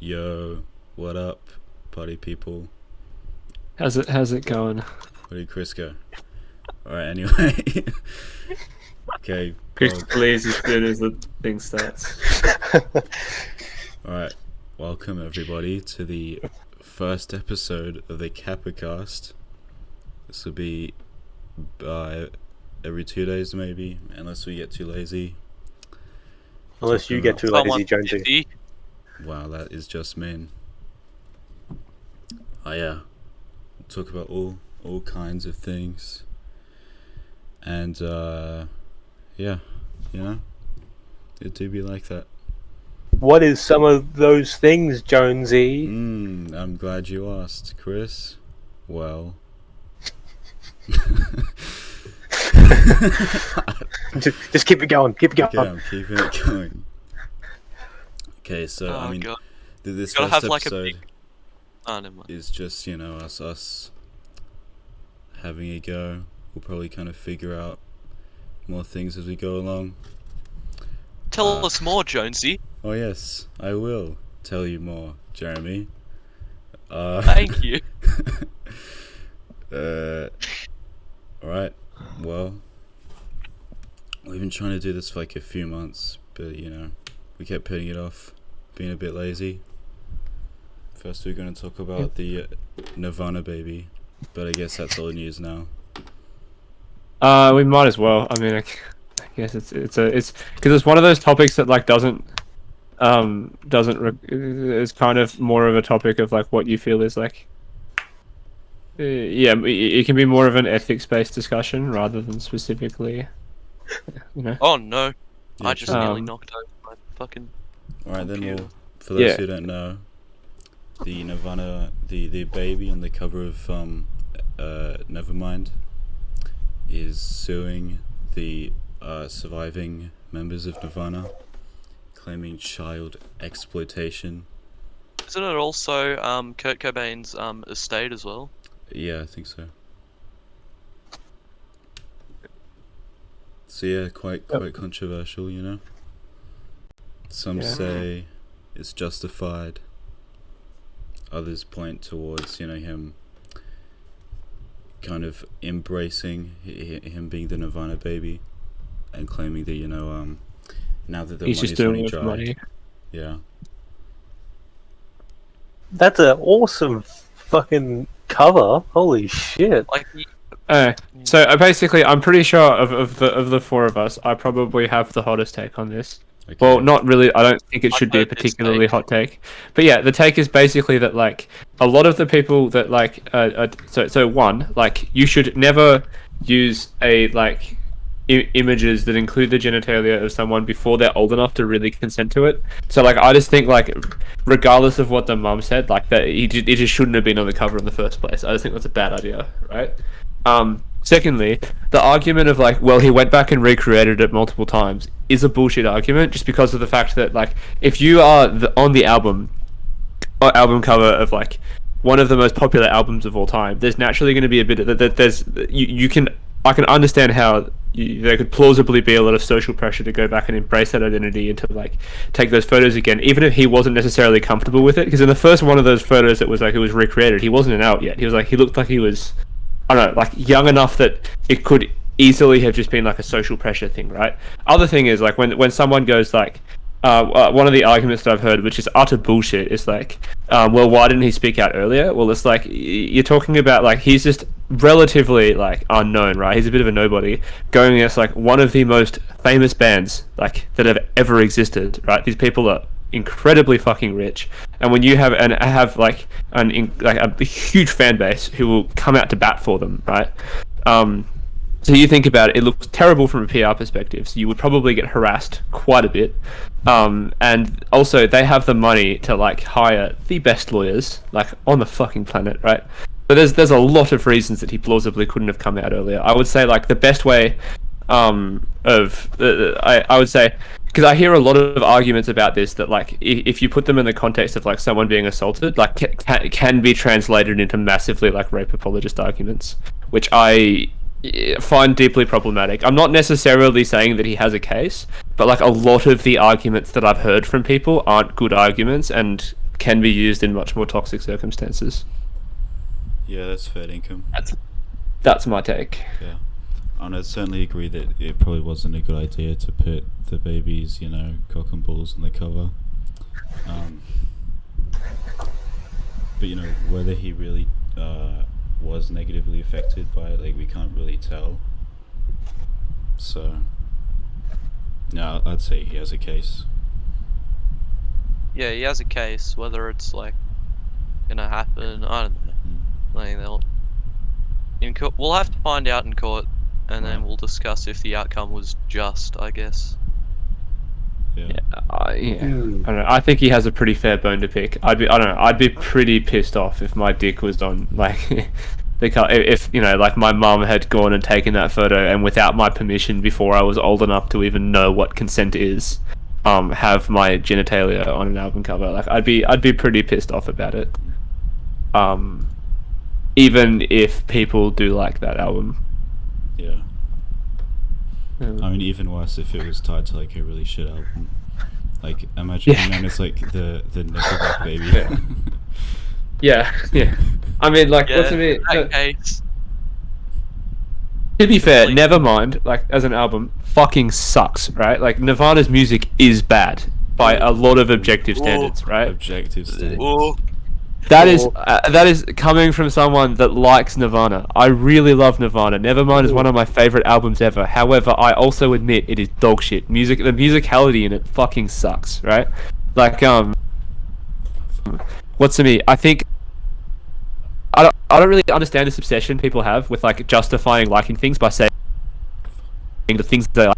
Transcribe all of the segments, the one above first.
Yo, what up, party people? How's it going? Where did Chris go? Alright, anyway. Okay, Chris well, leaves as soon as the thing starts. alright. Welcome everybody to the first episode of the Kappa Cast. This will be every 2 days maybe, unless we get too lazy. Unless you get too lazy, Jonesy. Wow, that is just mean. Oh yeah, we'll talk about all kinds of things, and yeah, you know, it do be like that. What is some of those things, Jonesy? I'm glad you asked, Chris. Well, just keep it going. Keep it going. okay, I'm keeping it going. Okay, so Oh, I mean, God. this Gotta first have, like, a episode big- Oh, never mind. is just, you know, us having a go. We'll probably kind of figure out more things as we go along. Tell us more, Jonesy. Oh yes, I will tell you more, Jeremy. Thank you. Alright, well, we've been trying to do this for like a few months, but you know, we kept putting it off, being a bit lazy. First we're going to talk about the Nirvana baby, but I guess that's all news now. We might as well. I mean, I guess it's because it's one of those topics that like is kind of more of a topic of like what you feel is like. Yeah, it can be more of an ethics-based discussion rather than specifically, you know. Oh no, Yeah, I just true. nearly knocked over my fucking. Alright then, computer. well, for those who don't know, the Nirvana, the baby on the cover of Nevermind is suing the surviving members of Nirvana, claiming child exploitation. Isn't it also Kurt Cobain's estate as well? Yeah, I think so. So yeah, quite controversial, you know. Some Yeah. say it's justified. Others point towards, you know, him kind of embracing him being the Nirvana baby, and claiming that, you know, now that the He's just money's doing running it dry. for money. Yeah. That's an awesome fucking cover. Holy shit. Like, So basically, I'm pretty sure of the four of us, I probably have the hottest take on this. Okay. Well, not really. I don't think it I've should be a heard this particularly take. hot take, but yeah, the take is basically that like a lot of the people that like so one, like, you should never use a like images that include the genitalia of someone before they're old enough to really consent to it. So like I just think like regardless of what the mum said, like that it just shouldn't have been on the cover in the first place. I just think that's a bad idea, right? Secondly, the argument of like, well, he went back and recreated it multiple times is a bullshit argument, just because of the fact that like if you are on the album cover of like one of the most popular albums of all time, there's naturally going to be a bit of that. There's I can understand how there could plausibly be a lot of social pressure to go back and embrace that identity and to like take those photos again, even if he wasn't necessarily comfortable with it. Because in the first one of those photos that was like it was recreated, he wasn't out yet. He looked like he was, I don't know, like young enough that it could easily have just been like a social pressure thing, right? Other thing is like when someone goes like, one of the arguments that I've heard, which is utter bullshit, is like, well, why didn't he speak out earlier? Well, it's like you're talking about like he's just relatively like unknown, right? He's a bit of a nobody going against like one of the most famous bands like that have ever existed, right? These people are incredibly fucking rich, and when you have like a huge fan base who will come out to bat for them, right? So you think about it, it looks terrible from a PR perspective, so you would probably get harassed quite a bit. And also they have the money to like hire the best lawyers like on the fucking planet, right? But there's a lot of reasons that he plausibly couldn't have come out earlier. I would say like the best way I would say, because I hear a lot of arguments about this that like if you put them in the context of like someone being assaulted, like can be translated into massively like rape apologist arguments, which I find deeply problematic. I'm not necessarily saying that he has a case, but like a lot of the arguments that I've heard from people aren't good arguments and can be used in much more toxic circumstances. Yeah, that's fair income. That's my take. Yeah. And I'd certainly agree that it probably wasn't a good idea to put the baby's, cock and balls on the cover. But, whether he really was negatively affected by it, like, we can't really tell. So, no, I'd say he has a case. Yeah, he has a case. Whether it's like gonna happen, I don't know. Like we'll have to find out in court, and then we'll discuss if the outcome was just, I guess. Yeah. I don't know. I think he has a pretty fair bone to pick. I'd be pretty pissed off if my dick was on, like, if like my mum had gone and taken that photo and without my permission before I was old enough to even know what consent is, have my genitalia on an album cover. Like, I'd be pretty pissed off about it. Even if people do like that album. Yeah. I mean, even worse if it was tied to like a really shit album. Like, imagine it's like the Nickelback baby. Yeah. I mean, like, what's it mean? That case. To be fair, Nevermind, like, as an album, fucking sucks, right? Like, Nirvana's music is bad by a lot of objective standards, right? Objective standards. Ooh. That is coming from someone that likes Nirvana. I really love Nirvana. Nevermind is one of my favorite albums ever. However, I also admit it is dog shit. The musicality in it fucking sucks, right? Like, what's to me? I think I don't really understand this obsession people have with like justifying liking things by saying the things that they like.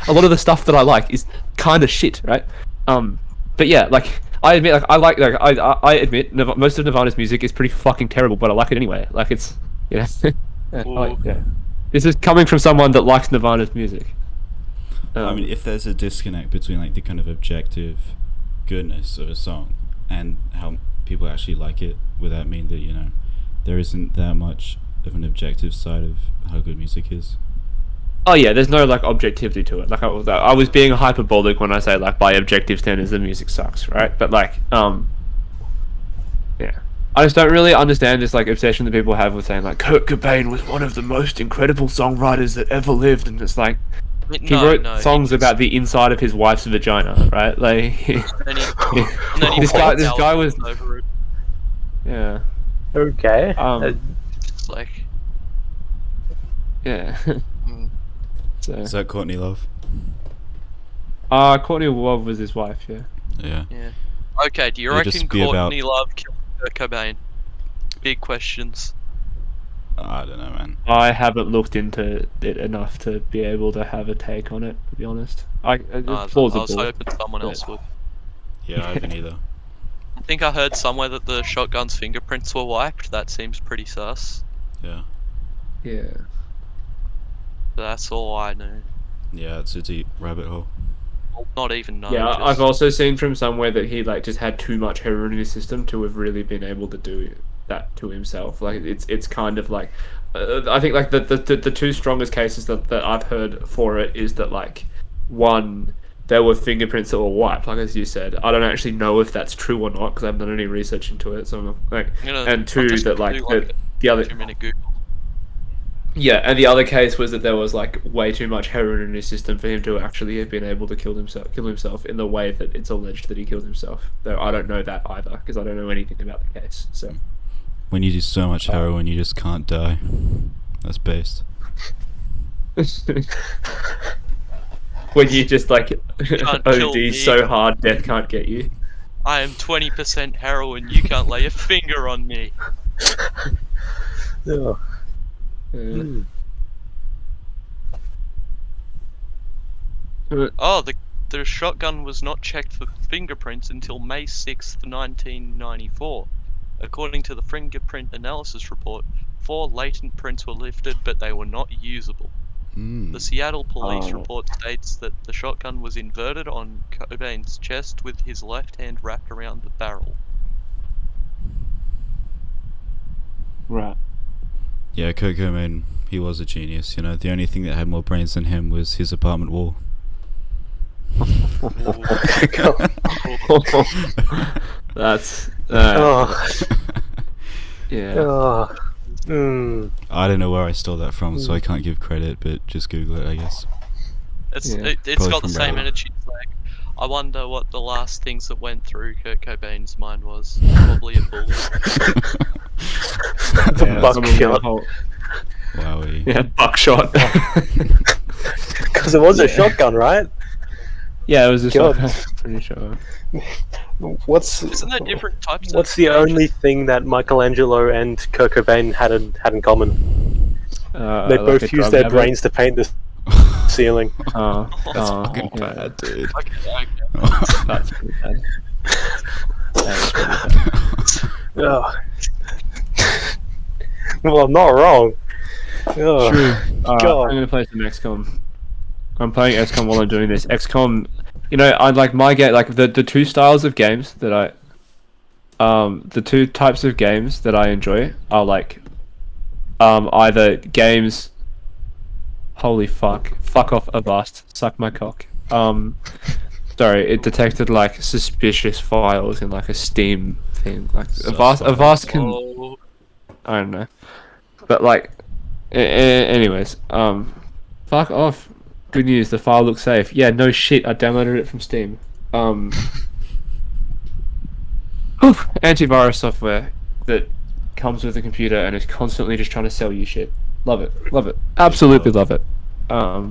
A lot of the stuff that I like is kind of shit, right? But yeah, like, I admit, like, I admit most of Nirvana's music is pretty fucking terrible, but I like it anyway. Like, it's, yeah. This is coming from someone that likes Nirvana's music. I mean, if there's a disconnect between like the kind of objective goodness of a song and how people actually like it, would that mean that there isn't that much of an objective side of how good music is? Oh yeah, there's no like objectivity to it. Like, I was being hyperbolic when I say like by objective standards the music sucks, right? But like, yeah, I just don't really understand this like obsession that people have with saying like Kurt Cobain was one of the most incredible songwriters that ever lived, and it's like he wrote songs about the inside of his wife's vagina, right? Like, this guy was over it. Yeah. Okay. It's like, yeah. So. Is that Courtney Love? Courtney Love was his wife, yeah. Yeah. Okay, do you reckon Courtney Love killed Kurt Cobain? Big questions. I don't know, man. I haven't looked into it enough to be able to have a take on it, to be honest. It's plausible. I was hoping someone else would. Yeah, I haven't either. I think I heard somewhere that the shotgun's fingerprints were wiped. That seems pretty sus. Yeah. Yeah. That's all I know. Yeah, it's a deep rabbit hole. Well, not even know. Yeah, just... I've also seen from somewhere that he like just had too much heroin in his system to have really been able to do that to himself. Like, it's kind of like I think like the two strongest cases that I've heard for it is that, like, one, there were fingerprints that were wiped, like as you said. I don't actually know if that's true or not because I haven't done any research into it. So I'm like, and two, that like the other. 2-minute Google. Yeah, and the other case was that there was like way too much heroin in his system for him to actually have been able to kill himself in the way that it's alleged that he killed himself. Though I don't know that either because I don't know anything about the case. So when you do so much heroin, you just can't die. That's based. When you just like OD so hard, death can't get you. I am 20% heroin. You can't lay a finger on me. Yeah. Oh, the shotgun was not checked for fingerprints until May 6th, 1994. According to the fingerprint analysis report, 4 latent prints were lifted, but they were not usable. The Seattle police report states that the shotgun was inverted on Cobain's chest with his left hand wrapped around the barrel. Right. Yeah, Kurt Cobain, he was a genius. The only thing that had more brains than him was his apartment wall. That's Oh, yeah. oh. Mm. I don't know where I stole that from, so I can't give credit, but just Google it, I guess. It's Yeah. it's Probably got the from same Reddit. energy. It's like, I wonder what the last things that went through Kurt Cobain's mind was. Probably a bullet. The Yeah, buckshot. Wowie. Yeah, buckshot. Because it was a Yeah. shotgun, right? Yeah, it was a God. shotgun. Pretty sure. Isn't there different types What's of the gauges? only thing that Michelangelo and Kurt Cobain had in common? They Like both a used drug their habit. brains to paint the ceiling. That's fucking yeah. bad, dude. Okay. That's pretty bad. That is pretty bad. Ugh. Well, I'm not wrong. Ugh. True. God. I'm gonna play some XCOM. I'm playing XCOM while I'm doing this. XCOM, I like my game. Like the two styles of games that the two types of games that I enjoy are like, either games. Holy fuck! Fuck off, Avast. Suck my cock. Sorry, it detected like suspicious files in like a Steam thing. Like Avast can. Oh, I don't know, but like, anyways, fuck off. Good news, the file looks safe. Yeah, no shit, I downloaded it from Steam. Antivirus software that comes with the computer and is constantly just trying to sell you shit. Love it, absolutely love it. Yeah,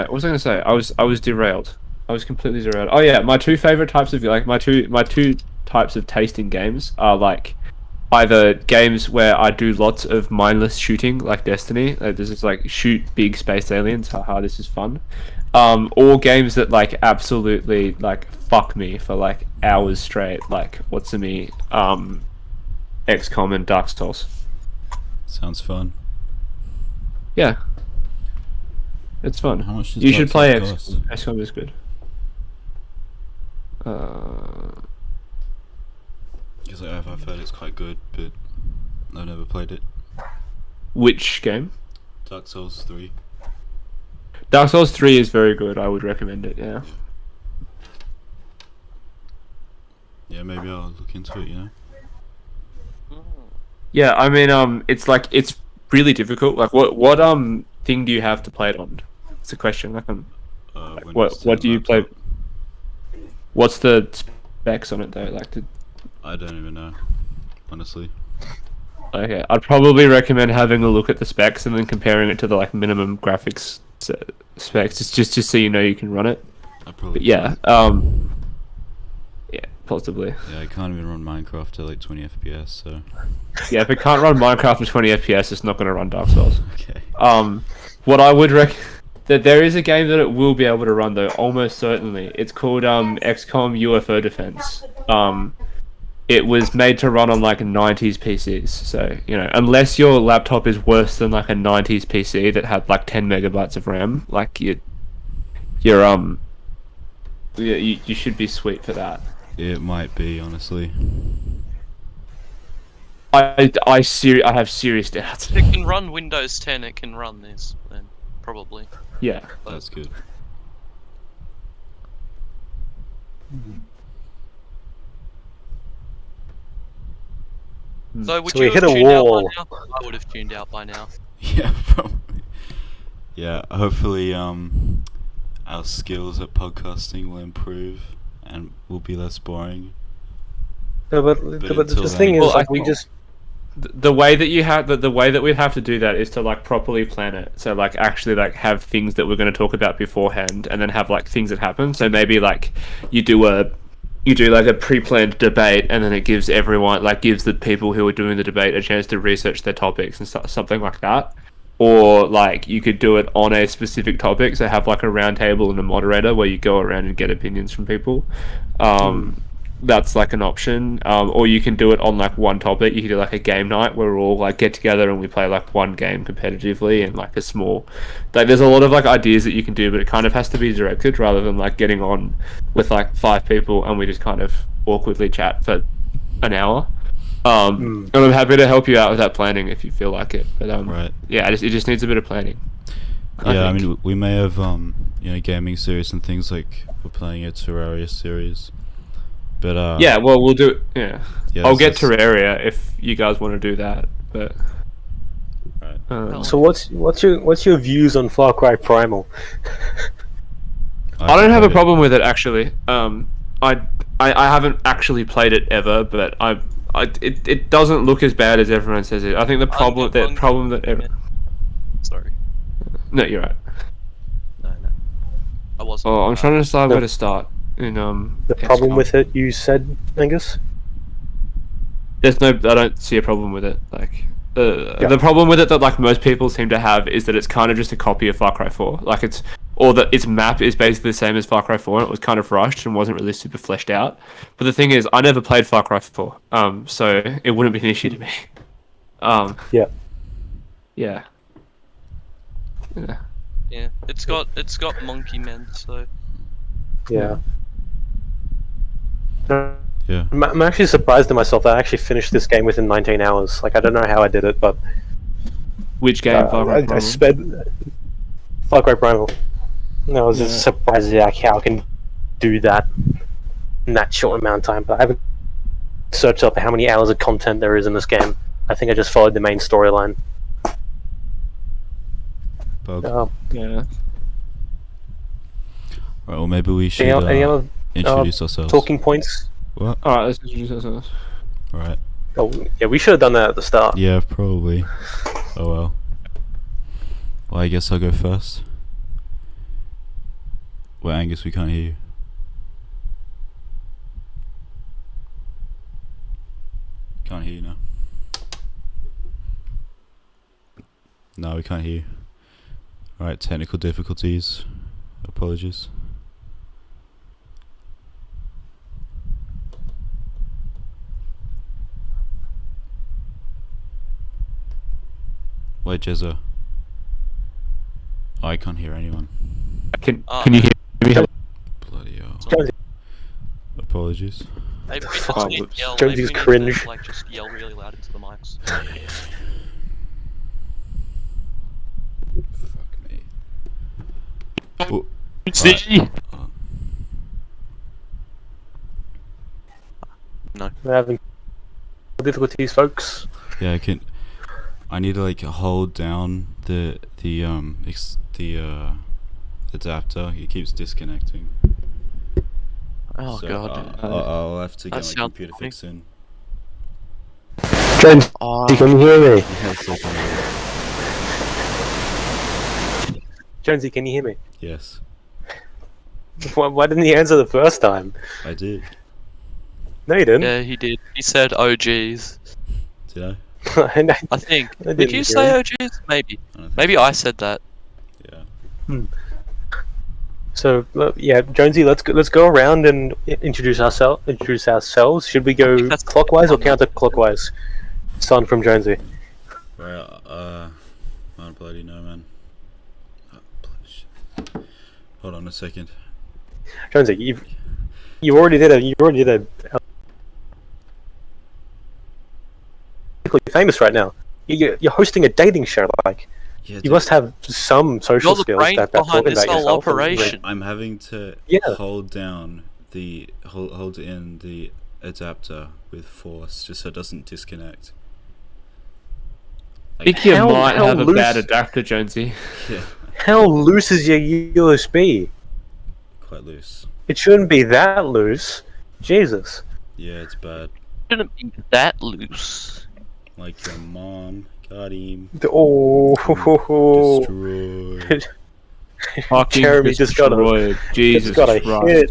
what was I gonna say? I was derailed. I was completely derailed. Oh yeah, my two favorite types of my two types of tasting games are like either games where I do lots of mindless shooting, like Destiny. This is like shoot big space aliens. Haha, this is fun. Or games that like absolutely like fuck me for like hours straight. Like what's the me? XCOM and Dark Souls. Sounds fun. Yeah, it's fun. How much does You should Dark play Souls XCOM. cost? XCOM is good. Because I've heard it's quite good, but I've never played it. Which game? Dark Souls 3. Dark Souls 3 is very good. I would recommend it. Yeah. Yeah, maybe I'll look into it, you know? Yeah, I mean, it's like it's really difficult. Like, what thing do you have to play it on? It's a question. Like, Windows what 10 do you play? laptop. What's the specs on it though? Like, I don't even know, honestly. okay, I'd probably recommend having a look at the specs and then comparing it to the like minimum graphics specs, just so you know you can run it. I probably But yeah, can't. yeah, possibly. Yeah, I can't even run Minecraft at like 20 FPS, so... Yeah, if it can't run Minecraft at 20 FPS, it's not going to run Dark Souls. Okay. What I would that there is a game that it will be able to run though, almost certainly. It's called XCOM Ufo Defense. It was made to run on like 90s PCs, so unless your laptop is worse than like a 90s PC that had like 10 megabytes of RAM, like you should be sweet for that. It might be, honestly. I have serious doubts. if it can run Windows 10, it can run this, then probably. Yeah. That's good. So would So we you have hit a tuned out by wall. now? I would have tuned out by now. Yeah, probably. Yeah, hopefully, our skills at podcasting will improve and will be less boring. No, but until the then- thing is, Well, I like, we think- just The way that the way that we'd have to do that is to like properly plan it. So like actually like have things that we're going to talk about beforehand, and then have like things that happen. So maybe like you do like a pre-planned debate, and then it gives everyone gives the people who are doing the debate a chance to research their topics and something like that. Or like you could do it on a specific topic. So have like a round table and a moderator where you go around and get opinions from people. That's like an option. Or you can do it on like one topic. You can do like a game night where we all like get together and we play like one game competitively and like a small, like there's a lot of like ideas that you can do, but it kind of has to be directed rather than like getting on with like 5 people and we just kind of awkwardly chat for an hour. And I'm happy to help you out with that planning if you feel like it. But Right. yeah, it just needs a bit of planning. Yeah, I think. mean, we may have gaming series and things like we're playing a Terraria series, but Yeah, well, we'll do. Yeah, yeah, I'll get that's- Terraria if you guys want to do that. But Right. So what's your views on Far Cry Primal? I don't have a problem with it actually. I haven't actually played it ever, but it doesn't look as bad as everyone says it. I think the problem Sorry. No, you're right. No. I wasn't. Oh, I'm trying to decide No. where to start. In The problem XCOM. with it, you said, Angus? There's no. I don't see a problem with it. Like Yeah. the problem with it that like most people seem to have is that it's kind of just a copy of Far Cry 4. Like or that its map is basically the same as Far Cry 4, and it was kind of rushed and wasn't really super fleshed out. But the thing is, I never played Far Cry 4, so it wouldn't be an issue to me. Yeah. Yeah. Yeah, it's got monkey men, so Yeah. Yeah. I'm actually surprised at myself that I actually finished this game within 19 hours. Like, I don't know how I did it, but Which game? Far Cry I Primal? sped Far Cry Primal. No, I was just surprised at how I can do that in that short amount of time. But I haven't searched up how many hours of content there is in this game. I think I just followed the main storyline. Bug. Yeah. Right, well, maybe we should Any other introduce ourselves. talking points? What? All right, let's introduce ourselves. Right. Oh, yeah, we should have done that at the start. Yeah, probably. Oh well. Well, I guess I'll go first. Well, Angus, we can't hear you. Can't hear you now. No, we can't hear you. Alright, technical difficulties. Apologies. Wait, Jezza. I can't hear anyone. Can you hear me? Bloody hell. Jonesy, Apologies. maybe we Oh, just need whoops. to yell. Jonesy's Maybe we need to, cringe. like, just yell really loud into the mics. Fuck me. Oh, See? hold on. No. we're having difficulties, folks. Yeah, I need to like hold down the adapter. It keeps disconnecting. Oh So, god. I'll have to That get my sounds computer funny. fixed in. Jonesy, Oh, can you hear me? Yeah, so can you- Jonesy, can you hear me? Yes, Why didn't he answer the first time? I did. No, you didn't. yeah, he did. He said OGs. Did I? I think. I Did didn't you hear say him. OGs? Maybe. I don't think Maybe so. I said that. Yeah. So yeah, Jonesy, let's go around and introduce ourselves. Should we I go think that's clockwise or fun. counterclockwise? Son from Jonesy. Right. I don't bloody know, man. Oh, shit. Hold on a second. Jonesy, you already did a you're famous right now. You're hosting a dating show. Like, Yeah, you dude, must have some social You're the skills brains about behind talking this about whole yourself. operation. I'm having to Yeah. hold down hold in the adapter with force just so it doesn't disconnect. I think you How- might how have a loose- bad adapter, Jonesy. Yeah, How loose is your USB? quite loose. It shouldn't be that loose. Jesus. Yeah, it's bad. Shouldn't be that loose. Like your mom got him Oh, destroyed. Fucking Jeremy just got a- destroyed. Jesus it's got a Christ. hit.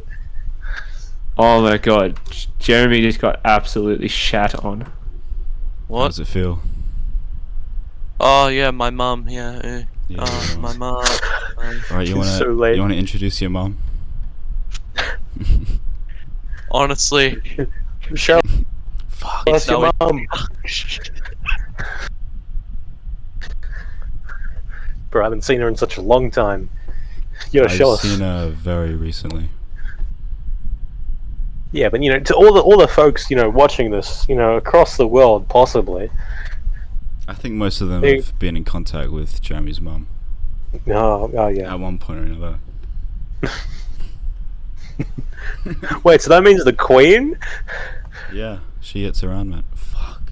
Oh my god. Jeremy just got absolutely shat on. How What? does it feel? Oh yeah, my mum. Yeah. Yeah, Oh, your my mom. mum. Alright, you wanna So late. you wanna introduce your mom? Honestly. Show Fuck. us your No, mum. Bro, I haven't seen her in such a long time. You gotta show I've us. seen her very recently. Yeah, but to all the folks watching this, across the world, possibly. I think most of them They- have been in contact with Jeremy's mum. Oh yeah. at one point or another. Wait, so that means the Queen? Yeah, she gets around, man. Fuck.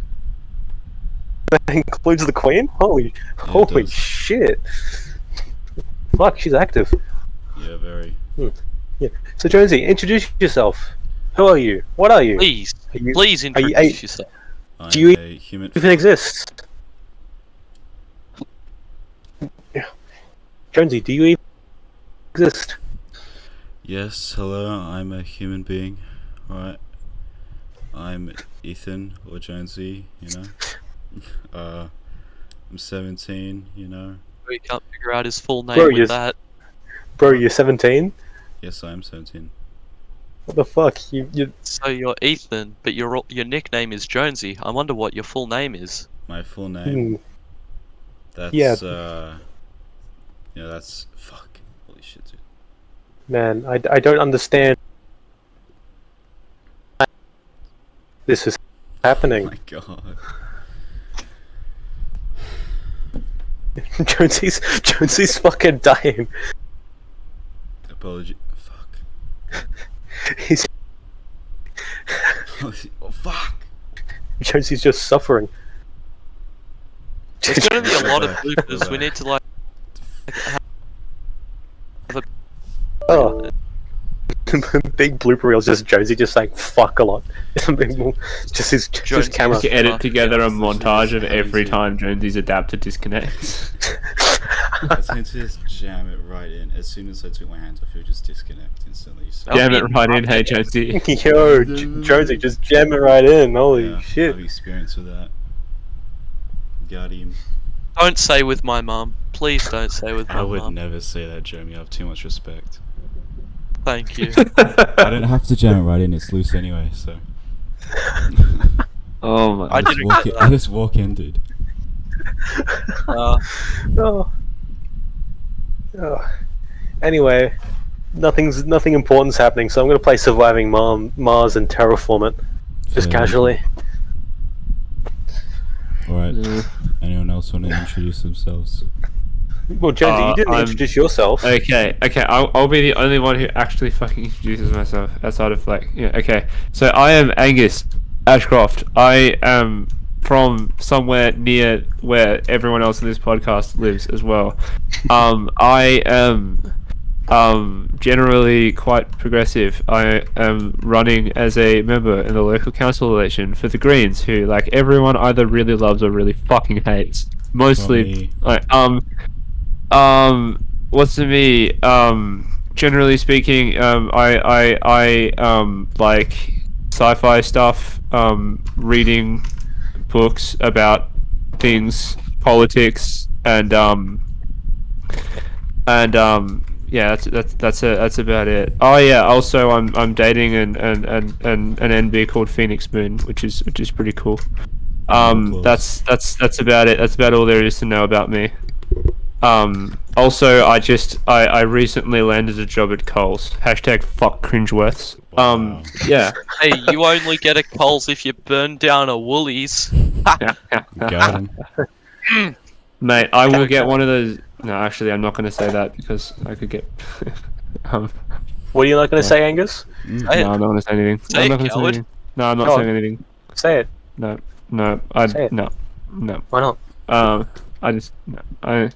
That includes the Queen? Holy does. shit. Fuck, she's active. Yeah, very. Yeah. So Jonesy, introduce yourself. Who are you? What are you? Please, Are you- please you introduce yourself. I'm Do you a human. even exist? Yeah. Jonesy, do you even exist? Yes, hello, I'm a human being. Alright. I'm Ethan or Jonesy, you know. I'm 17, you know. We can't figure out his full name Bro, with that. Bro, you're 17? Yes, I am 17. What the fuck? You So you're Ethan, but your nickname is Jonesy. I wonder what your full name is. My full name. That's Yeah. Yeah, that's fuck. Holy shit, dude. Man, I don't understand. This is Oh happening. my god. Jonesy's fucking dying. Apology. Fuck. He's Oh fuck. Jonesy's just suffering. There's gonna be a lot of Go bloopers. back. We need to like. Oh. Big blooper reels, just Jonesy just saying fuck a lot. just his Jonesy camera. To edit together a Yeah, montage of having every to- time Jonesy's adapter disconnects. I was going to just jam it right in. As soon as I took my hands off, it would just disconnect instantly. So Yeah. Jam it right in, hey Jonesy. Yo, Jonesy, just jam it right in. Holy yeah, I shit. have experience with that. Got him. Don't say with my mum. Please don't say with my I would mum. never say that, Jeremy. I have too much respect. Thank you. I don't have to jam it right in. It's loose anyway, so. Oh my. I didn't walk get in, I just walk in, dude. Uh, Oh. Oh. Anyway, nothing important's happening, so I'm gonna play Surviving Mars and terraform it. Just Fair. casually. Alright. Anyone else want to introduce themselves? Well, Jonesy, you didn't I'm- introduce yourself. Okay, I'll be the only one who actually fucking introduces myself outside of like, yeah, okay. So I am Angus Ashcroft. I am from somewhere near where everyone else in this podcast lives as well. I am generally quite progressive. I am running as a member in the local council election for the Greens, who like everyone either really loves or really fucking hates. Mostly, like what's to me? Generally speaking, I like sci-fi stuff. Reading books about things, politics, and yeah, that's about it. Oh yeah, also I'm dating an NB called Phoenix Moon, which is pretty cool. That's about it. That's about all there is to know about me. Also, I recently landed a job at Coles. Hashtag fuck Cringeworths. Wow. Yeah. hey, you only get a Coles if you burn down a Woolies. Got him. Mate, I will get one of those. No, actually, I'm not going to say that because I could get. What are you not gonna say, Angus? Say No, it. I'm not going to say anything. Say I'm it, not going to say coward. anything. No, I'm not Go saying on. anything. Say it. No, Say it. no. Why not? I just no. I.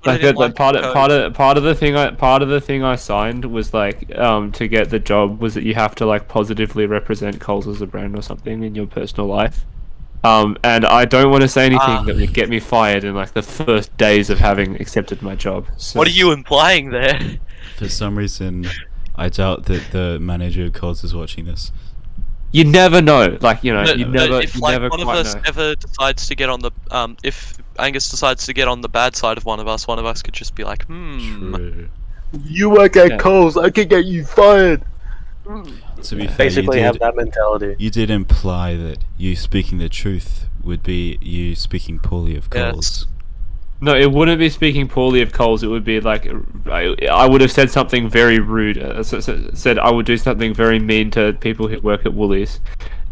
Put Like it in that, part code. of the thing I signed was like to get the job was that you have to like positively represent Coles as a brand or something in your personal life. And I don't want to say anything that would get me fired in like the first days of having accepted my job. So. What are you implying there? For some reason, I doubt that the manager of Coles is watching this. You never know, like you know, No, you but never, if you like never one of quite us know. ever decides to get on the if Angus decides to get on the bad side of one of us could just be like, True. You work at Yeah. Coles, I can get you fired. To be fair, Basically, you have did, that mentality. you did imply that you speaking the truth would be you speaking poorly of Yes. Coles. No, it wouldn't be speaking poorly of Coles. It would be like I would have said something very rude. Said I would do something very mean to people who work at Woolies,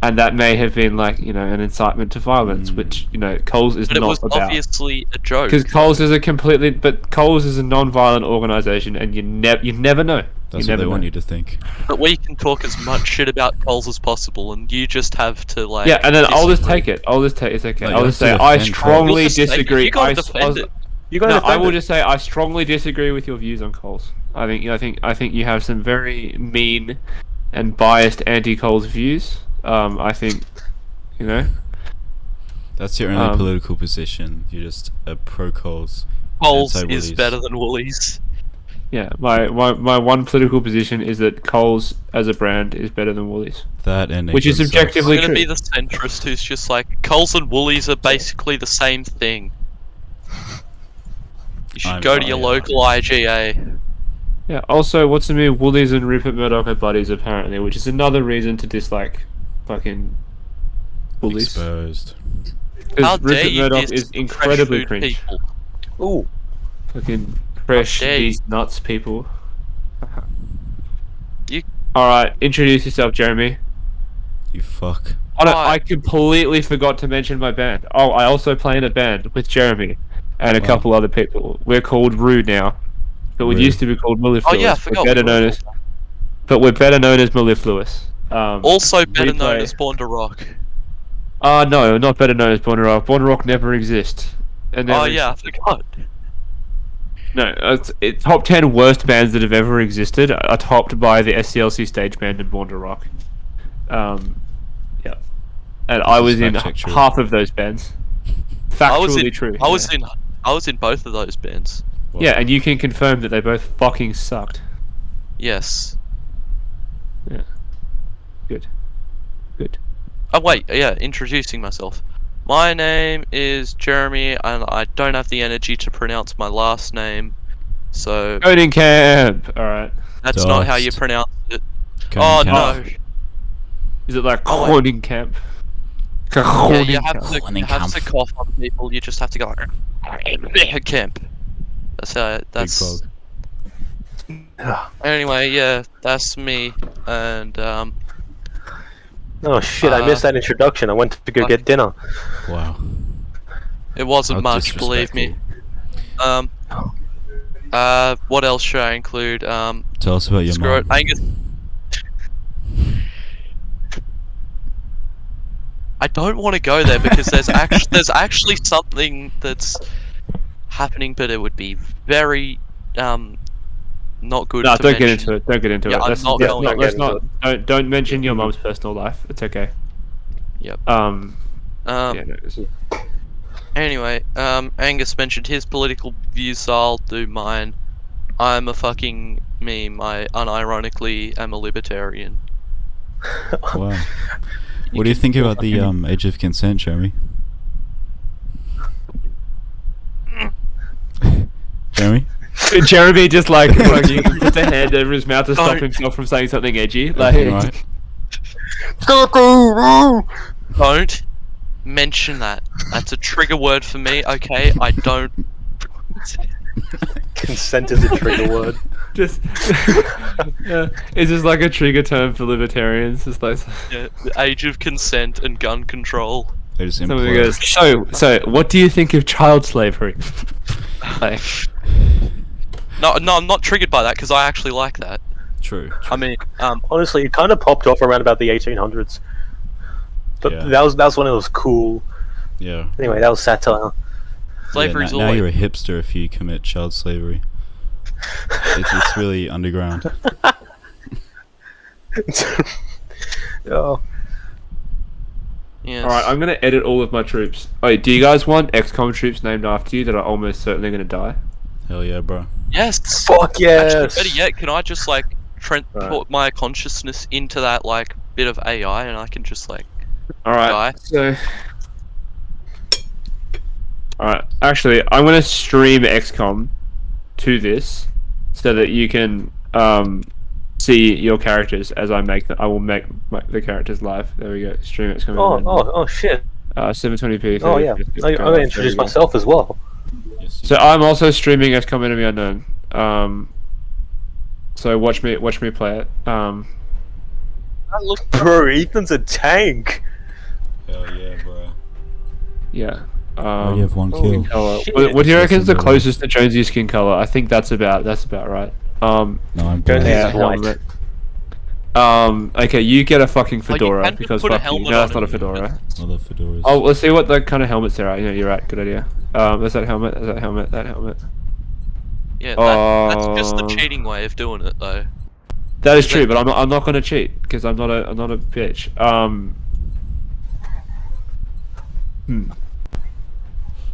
and that may have been like an incitement to violence, which Coles is But it not was about. obviously a joke. Because Coles is a non-violent organization, and you never know. That's what they want you to think. But we can talk as much shit about Coles as possible, and you just have to like. Yeah, and then I'll just disagree. take it. It's okay. No, I'll you just have say to I defend strongly Coles. You'll just take it. disagree. You gotta defend it. You gotta No, I defend will it. just say I strongly disagree with your views on Coles. I think you have some very mean and biased anti-Coles views. I think, That's your only political position. You're just a pro-Coles. Coles anti-Woolies. is better than Woolies. Yeah, my one political position is that Coles as a brand is better than Woolies. That and Which is England sucks. objectively I'm gonna true. be the centrist who's just like Coles and Woolies are basically the same thing. You should go to your local IGA. Yeah. Also, what's the mean? Woolies and Rupert Murdoch are buddies apparently, which is another reason to dislike fucking Woolies. Exposed. How Because dare Rupert you Murdoch diss is the incredibly fresh food cringe. people? Ooh. Fucking fresh dare these nuts people. You- Alright, introduce yourself, Jeremy. You fuck. I completely forgot to mention my band. Oh, I also play in a band with Jeremy and a Wow. couple other people. We're called Rude now, but we Rude. used to be called Mellifluous. Oh yeah, I forgot. We're better known as Mellifluous. Also better we known play- as Born to Rock. No, not better known as Born to Rock. Born to Rock never exists. Oh yeah, I forgot. No, it's top 10 worst bands that have ever existed are topped by the SCLC stage band and Born to Rock. Yeah. And I was in fact check true. half of those bands. Factually true. I was in both of those bands. Wow. Yeah, and you can confirm that they both fucking sucked. Yes. Yeah. Good. Oh wait, yeah, introducing myself. My name is Jeremy, and I don't have the energy to pronounce my last name, so Coding camp! Alright. that's not how you Dust. pronounce it. Coding Oh camp. no. Is it like Oh, wait. coding camp? Yeah, you have Coding to camp. cough on people. You just have to go like, camp. That's how. That's. Big fog. Anyway, yeah, that's me, and Oh shit, I missed that introduction. I went to go get dinner. Wow. it wasn't How much, believe me. disrespectful. What else should I include? Tell us about your Screw it, mom. Angus. I don't want to go there because there's actually something that's happening, but it would be very not good. No, to don't get mention. into it. Don't get into Yeah, it. I'm Let's not let's going not, to let's get not into don't mention your mom's personal life. It's okay. Yep. Yeah, no, Anyway, Angus mentioned his political views, so I'll do mine. I'm a fucking meme. I unironically am a libertarian. Wow. What do you think about the age of consent, Jeremy? Jeremy? Jeremy just like fucking puts a hand over his mouth to stop Don't. himself from saying something edgy. Like, Right. Don't mention that. That's a trigger word for me. Okay, I don't. Consent is a trigger word. just it's just like a trigger term for libertarians. It's like Yeah, the age of consent and gun control. They just somebody implode. goes, so what do you think of child slavery? Like, No, I'm not triggered by that because I actually like that. True. I mean, Honestly, it kind of popped off around about the 1800s. But Yeah. that was when it was cool. Yeah. Anyway, that was satire. slavery's now always. you're a hipster if you commit child slavery. It's really underground. Oh. Yes. alright, I'm gonna edit all of my troops. Wait, do you guys want XCOM troops named after you that are almost certainly gonna die? Hell yeah, bro. Yes. Fuck yes. Actually, better yet, can I just like transport Right. my consciousness into that like bit of AI, and I can just like. Alright, so... Alright, actually, I'm gonna stream XCOM to this, so that you can, see your characters as I make them. I will make the characters live. There we go, stream XCOM. Oh shit. 720p. Oh yeah. I'm gonna introduce myself as well. Yes, So I'm also streaming XCOM Enemy Unknown. So watch me play it. look. Bro, Ethan's a tank. Hell yeah, bro. Yeah. I already have one holy kill. Color. shit. What do you reckon is the That's closest to Jonesy's skin color? I think that's about right. No, I'm Jonesy's Yeah, black. white. helmet. Okay, you get a fucking fedora can just because put a fuck you. helmet No, that's on not a it. fedora. I love fedoras. Oh, let's see what the kind of helmets there are. Yeah, you're right. Good idea. There's that helmet. There's that helmet. That helmet. Yeah, that's just the Um, cheating way of doing it, though. That is true, but I'm not gonna cheat because I'm not a bitch.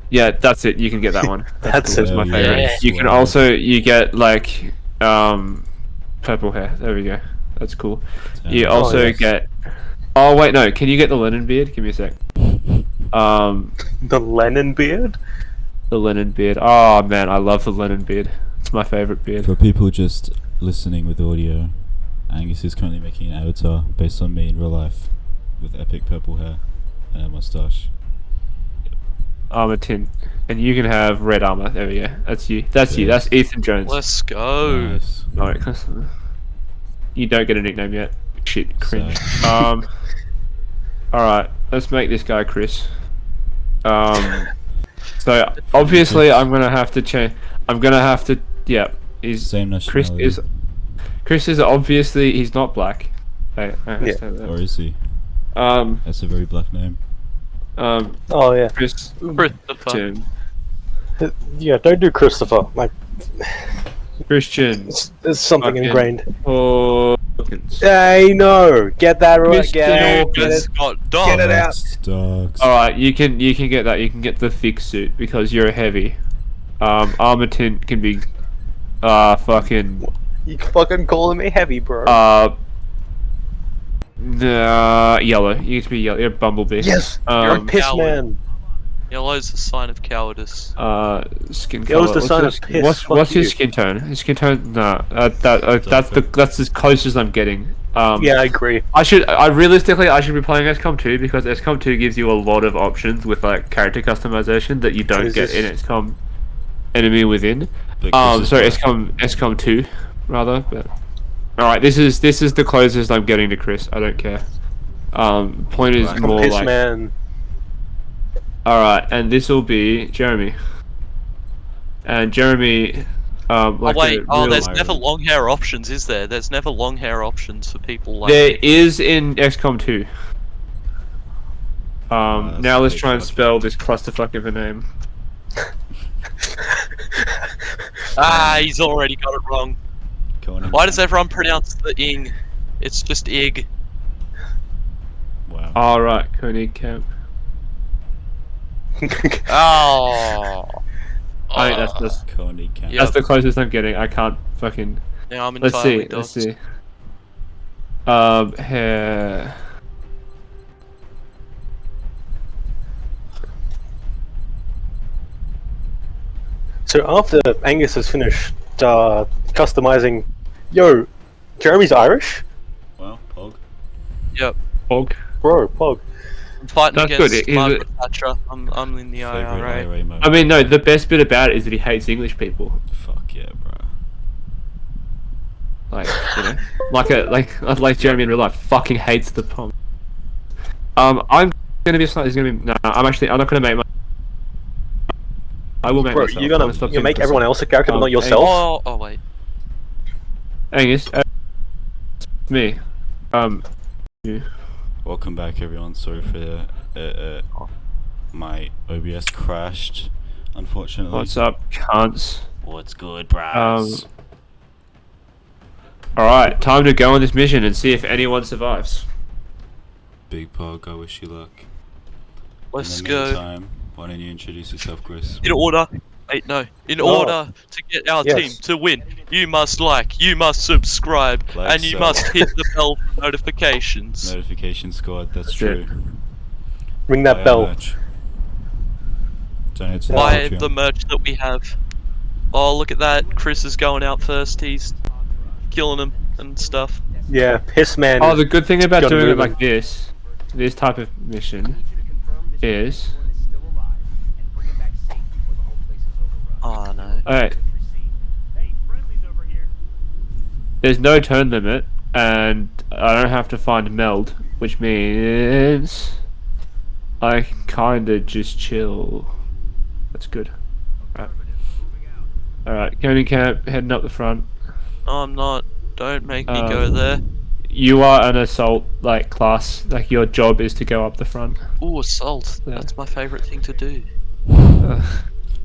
Yeah, that's it. You can get that one. That's That's it. my Hell favorite. yeah. You can also get like purple hair. There we go. That's cool. You Damn. also yes. get. Oh wait, no. Can you get the linen beard? Give me a sec. The Lennon beard? The linen beard. Oh man, I love the linen beard. It's my favorite beard. For people just listening with audio, Angus is currently making an avatar based on me in real life with epic purple hair and a mustache. Armor tint, and you can have red armor. There we go. That's you. That's you. That's Ethan Jones. Let's go. Nice. Alright, you don't get a nickname yet. Shit, cringe. Sad. Alright, let's make this guy Chris. So obviously I'm gonna have to change. Yeah, he's Same nationality. Chris is obviously he's not black. I understand Or that. is he? That's a very black name. Oh, yeah. Chris Christopher. Jim. Yeah, don't do Christopher. Like, Christian. there's something Fucking ingrained. Hawkins. Hey, no! Get that right. Christian Get it. Hawkins. Get it. Got Get it out. Dogs. Alright, you can get that. You can get the thick suit because you're heavy. Armor tint can be fucking You fucking calling me heavy, bro. yellow. You get to be yellow. You're a bumblebee. Yes! You're a I'm piss coward. man. Yellow's a sign of cowardice. Skin Yellow's color. the sign of piss, What's fuck his you. skin tone? His skin tone? Nah. That's as close as I'm getting. Yeah, I agree. I realistically should be playing XCOM 2 because XCOM 2 gives you a lot of options with like character customization that you don't Is get this- in XCOM Enemy Within. But Chris is Sorry, black. XCOM 2 rather. But all right, this is the closest I'm getting to Chris. I don't care. Point is I'm I'm more piss like. man. All right, and this will be Jeremy. And Jeremy, like wait, a real- there's never long hair options, is there? There's never long hair options for people like There me. is in XCOM 2. that's Now a let's big try and fucking- spell this clusterfuck of a name. He's already got it wrong. Why does everyone pronounce the ing? It's just ig. Wow. All right, Koenig Camp. Oh. I think that's Koenig Camp. Yeah. that's the closest I'm getting. I can't fucking. Now I'm Let's see. entirely Let's doxed. see. Hair. So after Angus has finished customizing, yo, Jeremy's Irish, Well, Pog. Yep. Hog. bro. Pog. I'm fighting That's against good. Is Margaret Thatcher. I'm in the Favorite IRA. IRA moment. I mean, no. The best bit about it is that he hates English people. Fuck yeah, bro. Like, you know, like Jeremy in real life, fucking hates the prom. I'm gonna be slightly. No, I'm not gonna make my. I will make Bro, myself. you're I'm gonna stop you make being everyone else a character, but not yourself. Oh wait. Angus, me. Welcome back, everyone. Sorry for my OBS crashed, unfortunately. What's up, cunts? What's good, bros? All right, time to go on this mission and see if anyone survives. Big Pog, I wish you luck. Let's In the go. meantime, why don't you introduce yourself, Chris? In order. Wait, no. In order to get our Yes. team to win, you must you must subscribe, Like and you so. must hit the bell for notifications. Notification squad, that's That's it. true. Ring that Buy our bell. merch. Donate to the Buy Patreon. the merch that we have. Oh, look at that. Chris is going out first. He's killing them and stuff. Yeah, piss man. Oh, the good thing about Gotta doing it move like this type of mission, is Oh no. alright. There's no turn limit, and I don't have to find meld, which means I can kinda just chill. That's good. Alright, going to camp, heading up the front. No, I'm not. Don't make me go there. You are an assault class. Like your job is to go up the front. Ooh, assault. Yeah. That's my favourite thing to do.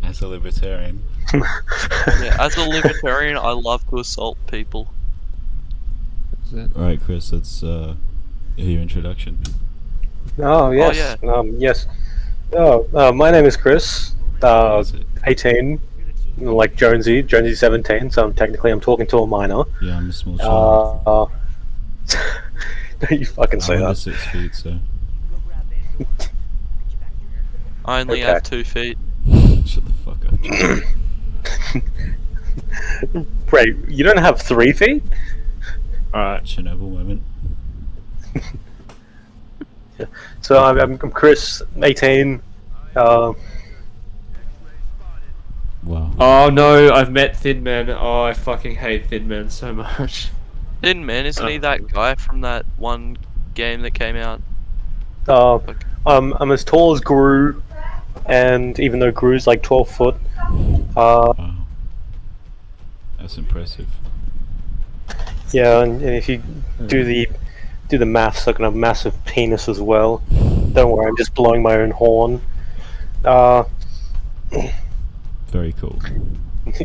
As a libertarian. Yeah, as a libertarian, I love to assault people. Alright, Chris, let's hear your introduction. Oh yes, yes. My name is Chris. What is it? 18, like Jonesy 17. So I'm talking to a minor. Yeah, I'm a small child. Don't you fucking say I'm under that. 6 feet, so. I only have 2 feet. Shut the fuck up. Wait, you don't have 3 feet? Alright. Chernobyl moment. So I'm Chris, 18. Wow. Oh no, I've met Thin Man. Oh, I fucking hate Thin Man so much. Thin Man, isn't he that guy from that one game that came out? I'm as tall as Gru, and even though Gru's like 12 foot, Wow. That's impressive. yeah, and if you do the maths, I can have a massive penis as well. Don't worry, I'm just blowing my own horn. Very cool.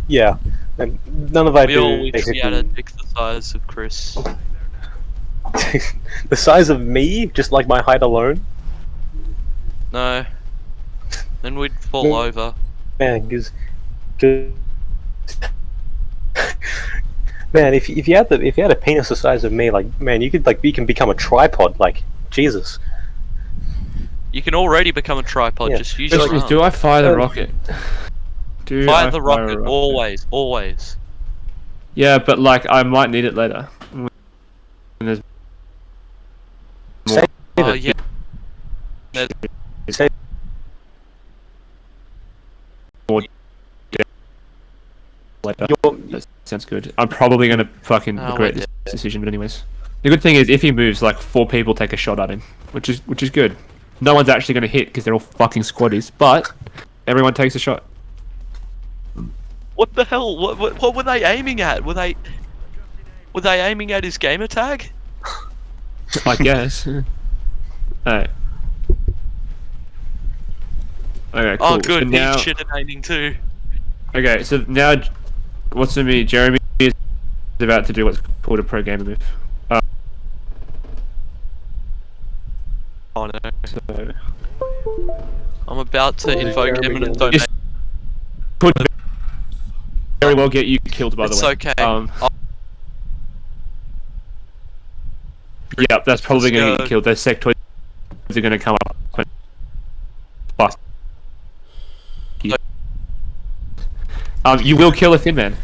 Yeah, and none of I We do all wish we had a basically. dick the size of Chris. The size of me, just like my height alone. No. Then we'd fall over. Man, because man, if you had a penis the size of me, like man, you can become a tripod, like Jesus. You can already become a tripod, Yeah. just use your arm. Do I fire the rocket? Fire the rocket, always, always. Yeah, but like I might need it later. When there's more. Oh yeah. Later. That sounds good. I'm probably gonna fucking Oh, regret we're this decision, but anyways. The good thing is, if he moves, like 4 people take a shot at him, which is good. No one's actually gonna hit because they're all fucking squaddies, but everyone takes a shot. What the hell? What were they aiming at? Were they aiming at his gamer tag? I guess. Alright. Okay, cool. Oh good, So now, he's shit at aiming too. okay, so now, what's to me? Jeremy is about to do what's called a pro gamer move. Oh no. So I'm about to invoke Jeremy eminent again. domain. could very well get you killed, by the It's way. okay. Yeah, that's probably Let's going to go. get killed. Those sectoids are going to come up and fuck you. You will kill a Thin Man.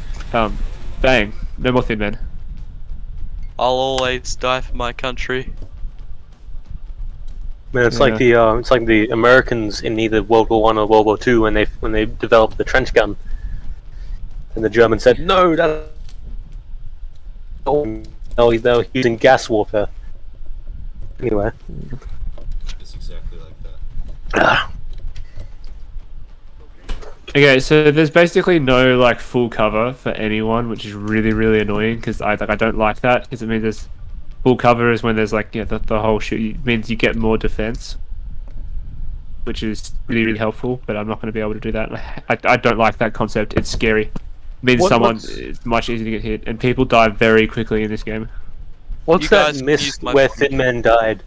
Bang. No more Thin Man. I'll always die for my country. Man, it's Yeah. like the Americans in either World War One or World War Two when they developed the trench gun, and the Germans said no, that they were using gas warfare. Anyway, It's exactly like that. Okay, so there's basically no like full cover for anyone, which is really annoying because I don't like that because it means there's full cover is when there's like the whole shoot. It means you get more defense, which is really helpful. But I'm not going to be able to do that. I don't like that concept. It's scary. It means it's much easier to get hit, and people die very quickly in this game. what's You that guys myth used my where fucking- Thin Man died?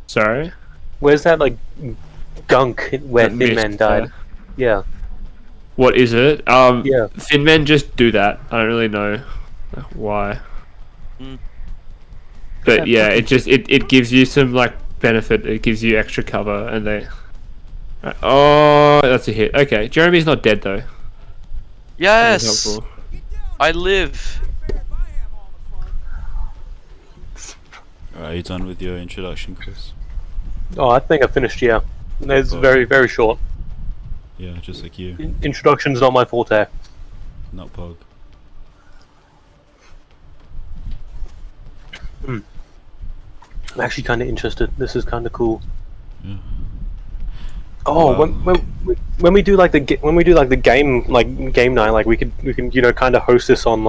Sorry. Where's that like gunk where That Thin Man mist, died? Yeah. What is it? Yeah. Thin Men just do that. I don't really know why. Mm. But yeah, it gives you some like benefit. It gives you extra cover, and they. Oh, that's a hit. Okay, Jeremy's not dead though. That is Yes, helpful. I live. Alright, are you done with your introduction, Chris? Oh, I think I finished. Yeah. It's Oh. very short. Yeah, just like you. Introduction's not my forte. Not Pog. I'm actually kind of interested. This is kind of cool. Yeah. Oh, Well- when we do like the game game night, like we can kind of host this on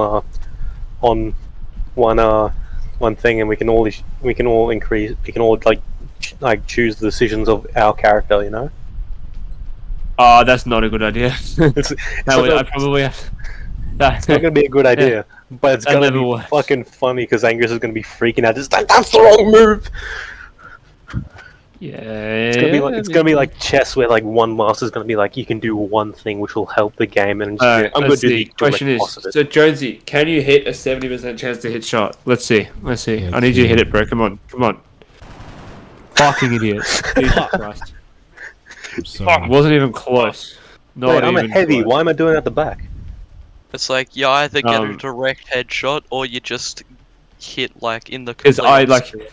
one thing, and we can all choose the decisions of our character. You know, Oh, that's not a good idea. it's I probably have. not gonna be a good idea, but it's that gonna never be works. fucking funny because Angus is gonna be freaking out. Just like, that's the wrong move. Yeah. It's gonna be like chess, where like one master's gonna be like, you can do one thing which will help the game, and just, I'm gonna let's do see. the Question direct is, opposite. so Jonesy, can you hit a 70% chance to hit shot? Let's see. I need you to hit it, bro. Come on. Fucking idiot. Jesus Christ. I'm sorry. Wasn't even close. Not Wait, I'm a even heavy. close. Why am I doing it at the back? It's like you either get a Um, direct headshot or you just hit like in the. Because complete I like opposite.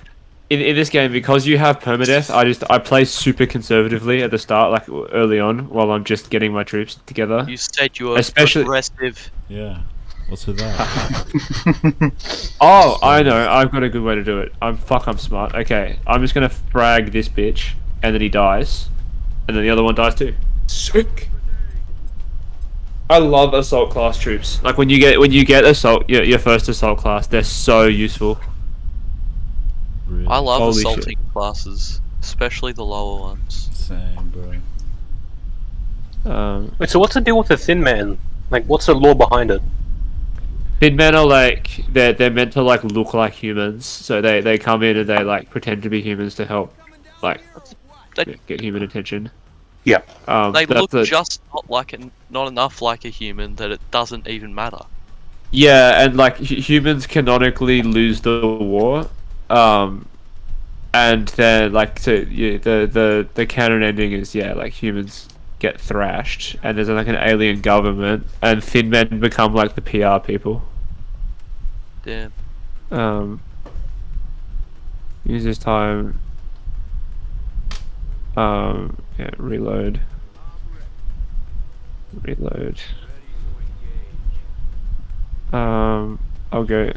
in this game, because you have permadeath, I play super conservatively at the start, like early on, while I'm just getting my troops together. You said you were Especially- aggressive. Yeah. What's with that? Oh, I know. I've got a good way to do it. I'm smart. Okay, I'm just gonna frag this bitch, and then he dies, and then the other one dies too. Sick. I love assault class troops. Like when you get assault, your first assault class, they're so useful. Really? I love Holy assaulting classes, especially the lower ones. Same, bro. Wait, so what's the deal with the Thin Man? Like, what's the lore behind it? Thin men are like they're meant to like look like humans, so they come in and they like pretend to be humans to help like They- get human attention. Yeah. They that's look the- just not enough like a human that it doesn't even matter. Yeah, and like humans canonically lose the war, and then like the canon ending is like humans get thrashed, and there's like an alien government, and Thin Men become like the PR people. Damn. Use this time. Yeah, reload. I'll go.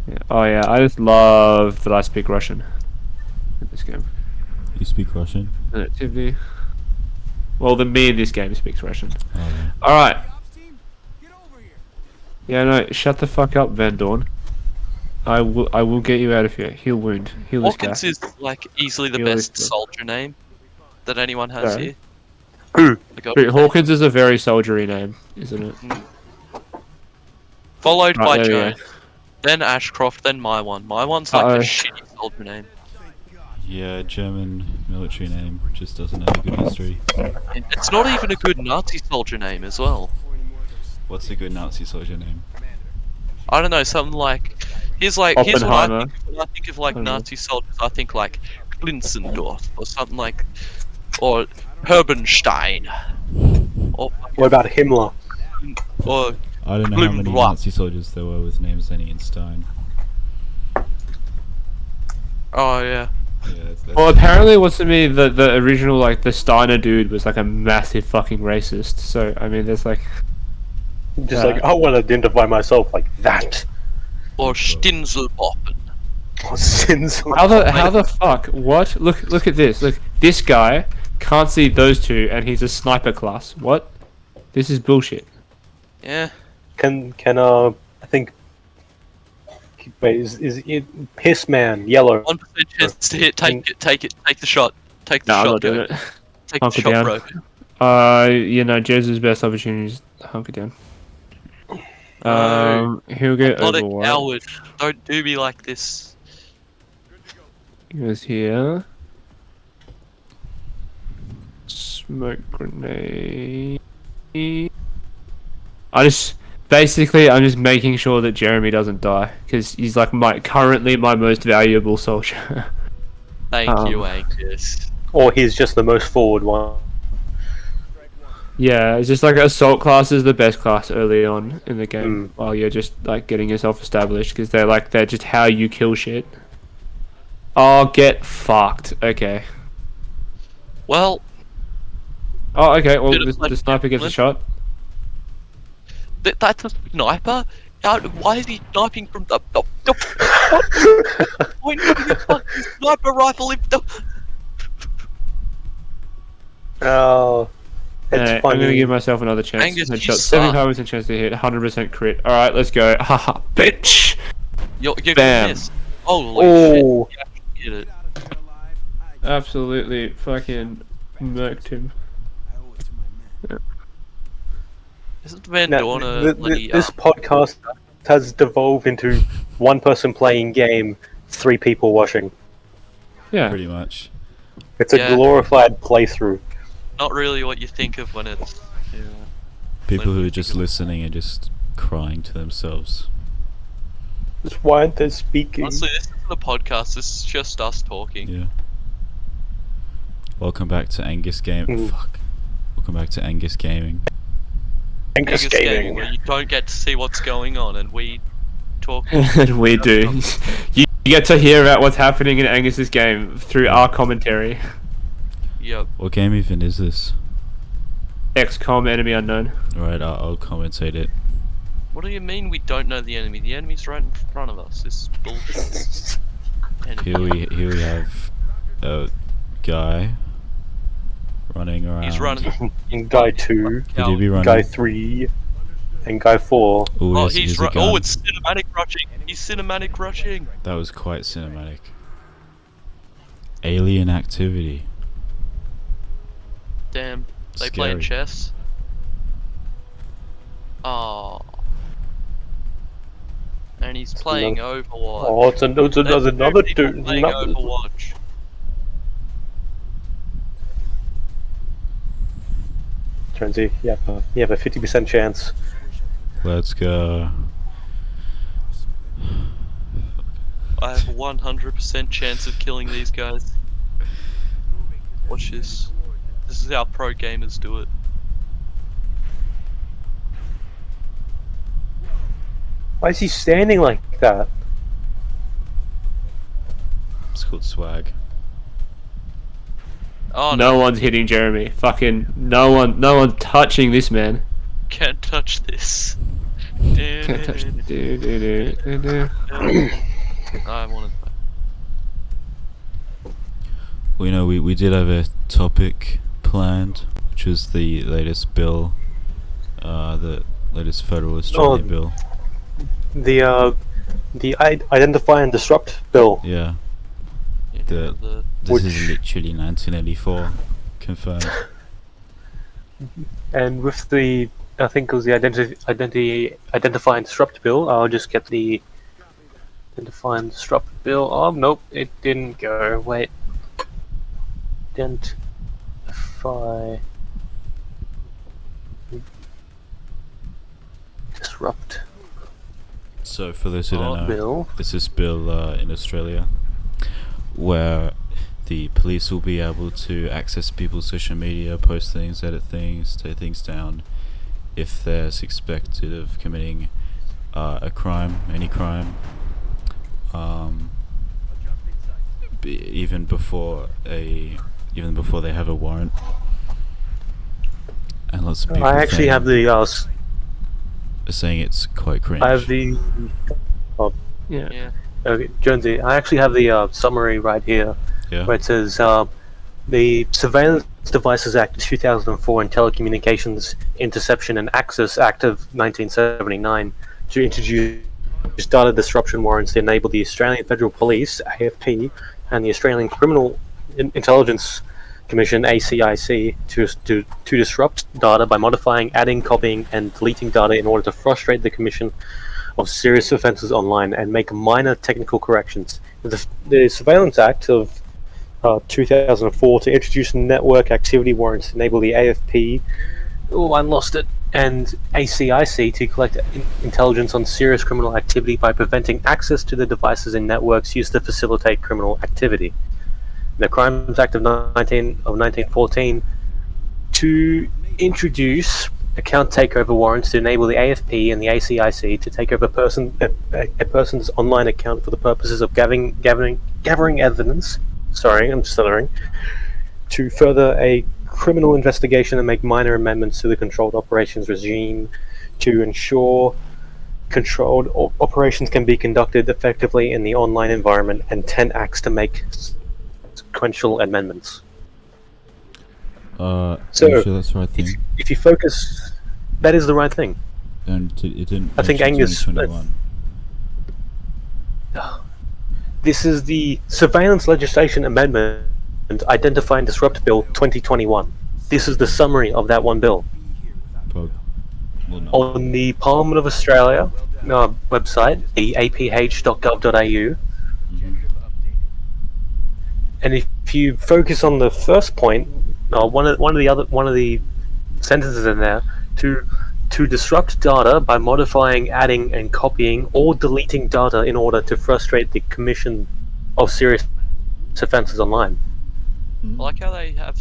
Yeah. Oh yeah, I just love that I speak Russian in this game. You speak Russian? An activity. Well, the me in this game speaks Russian. Oh, yeah. All right. Yeah, no, shut the fuck up, Van Dorn. I will get you out of here. Heal wound. Heal this guy. Hawkins is like easily the Heal best this guy. soldier name that anyone has Sorry? here. Who? I got- Wait, Hawkins is a very soldiery name, isn't it? Followed Right, by there we go. Jones, then Ashcroft, then my one. My one's like Uh-oh. a shitty soldier name. Yeah, German military name just doesn't have a good history. And it's not even a good Nazi soldier name as well. What's a good Nazi soldier name? I don't know, something like here's what I Oppenheimer. think when I think of like I don't know. Nazi soldiers. I think like Blinzendorf or something like, or Herbenstein, or What about Himmler? I don't know how many Blumenbach. Nazi soldiers there were with names ending in Stein. oh yeah. Yeah, that's Well, apparently, what's to me the original like the Steiner dude was like a massive fucking racist. So I mean, there's like Just like, I want to identify myself like that. Or Stinzelboppen. Sins. how the fuck what? Look at this. Look, this guy can't see those two, and he's a sniper class. What? This is bullshit. Yeah. Can I think? Wait, is it Piss Man yellow? 1% chance to hit. Take it. Take the shot. Take the No, I'm shot. not doing Go. it. Take the Hunker shot, down. bro. You know, Jez's best opportunity is hunker down. He'll get Not a overwatch. coward. Don't do me like this. He goes here. Smoke grenade. I'm just making sure that Jeremy doesn't die because he's like currently my most valuable soldier. Thank you, Angus. Or he's just the most forward one? Yeah, it's just like assault class is the best class early on in the game Mm. while you're just like getting yourself established because they're just how you kill shit. Oh, get fucked. Okay. Well, Oh, okay. Well, Bit of the sniper gets a flexibility. shot. that's a sniper. Why is he sniping from what point of the fucking sniper rifle if the... Oh, it's Alright, funny. I'm gonna give myself another chance. Angus, you Headshot, suck. 75% chance to hit, 100% crit. Alright, let's go. Haha, bitch! You're Bam. gonna miss. Holy Oh, shit. You actually hit it. Absolutely fucking murked him. Isn't Van now, Dorn a bloody... this podcast has devolved into one person playing game, 3 people watching. Yeah. Pretty much. It's a Yeah. glorified playthrough. not really what you think of when it's... Yeah. People When who we are just think of- listening and just crying to themselves. That's why they're speaking. Honestly, this isn't a podcast, this is just us talking. Yeah. Welcome back to Angus Game. Mm. Fuck. Welcome back to Angus Gaming. Angus Biggest game Gaming. where you don't get to see what's going on and we talk... And we do. You get to hear about what's happening in Angus's game through our commentary. Yep. What game even is this? XCOM Enemy Unknown. Alright, I'll commentate it. What do you mean we don't know the enemy? The enemy's right in front of us. This is bullshit. Enemy. Here we have a guy running around. He's running. And Guy 2, Could he be running? Guy 3, and Guy 4. Ooh, Oh, here's a gun. oh, it's cinematic rushing. He's cinematic rushing. That was quite cinematic. Alien activity. Damn. They playing Scary. chess. Oh. And he's playing Overwatch. Oh, it's another There's two dude. people playing Overwatch. Jonesy, you have a 50% chance. Let's go. I have a 100% chance of killing these guys. Watch this. This is how pro gamers do it. Why is he standing like that? It's called swag. Oh No one's hitting Jeremy. Fucking no one's touching this man. Can't touch this. Can't touch. I wanted. Well, you know, we did have a topic planned, which was the latest bill, the latest federal Australian bill. The Identify and Disrupt bill. Yeah, The this Which- is literally 1984, confirmed. And with the, I think it was the Identify and Disrupt bill, I'll just get the Identify and Disrupt bill. Oh, nope, it didn't go. Wait. Identify. Disrupt So, for those who don't know, bill. this is bill in Australia, where the police will be able to access people's social media, post things, edit things, take things down, if they're suspected of committing a crime, any crime, even before they have a warrant. And lots of people I actually have the are saying it's quite cringe. I have the Yeah. yeah. okay, Jonesy. I actually have the summary right here, Yeah. where it says the Surveillance Devices Act 2004 and Telecommunications Interception and Access Act of 1979 to introduce data disruption warrants to enable the Australian Federal Police (AFP) and the Australian Criminal Intelligence Commission (ACIC) to disrupt data by modifying, adding, copying, and deleting data in order to frustrate the commission of serious offences online and make minor technical corrections. The Surveillance Act of 2004 to introduce network activity warrants to enable the AFP, oh, I lost it, and ACIC to collect intelligence on serious criminal activity by preventing access to the devices and networks used to facilitate criminal activity. The Crimes Act of 1914 to introduce account takeover warrants to enable the AFP and the ACIC to take over a person's online account for the purposes of gathering evidence. Sorry, I'm stuttering. To further a criminal investigation and make minor amendments to the controlled operations regime to ensure controlled operations can be conducted effectively in the online environment, and 10 acts to make sequential amendments. Are So, you sure that's the right thing? If you focus, that is the right thing. And it didn't. I think mention Angus- 2021. This is the Surveillance Legislation Amendment Identify and Disrupt Bill 2021. This is the summary of that one bill. Well, no. On the Parliament of Australia website, the aph.gov.au, and if you focus on the first point, one of the sentences in there, to disrupt data by modifying, adding, and copying or deleting data in order to frustrate the commission of serious offences online. I like how they have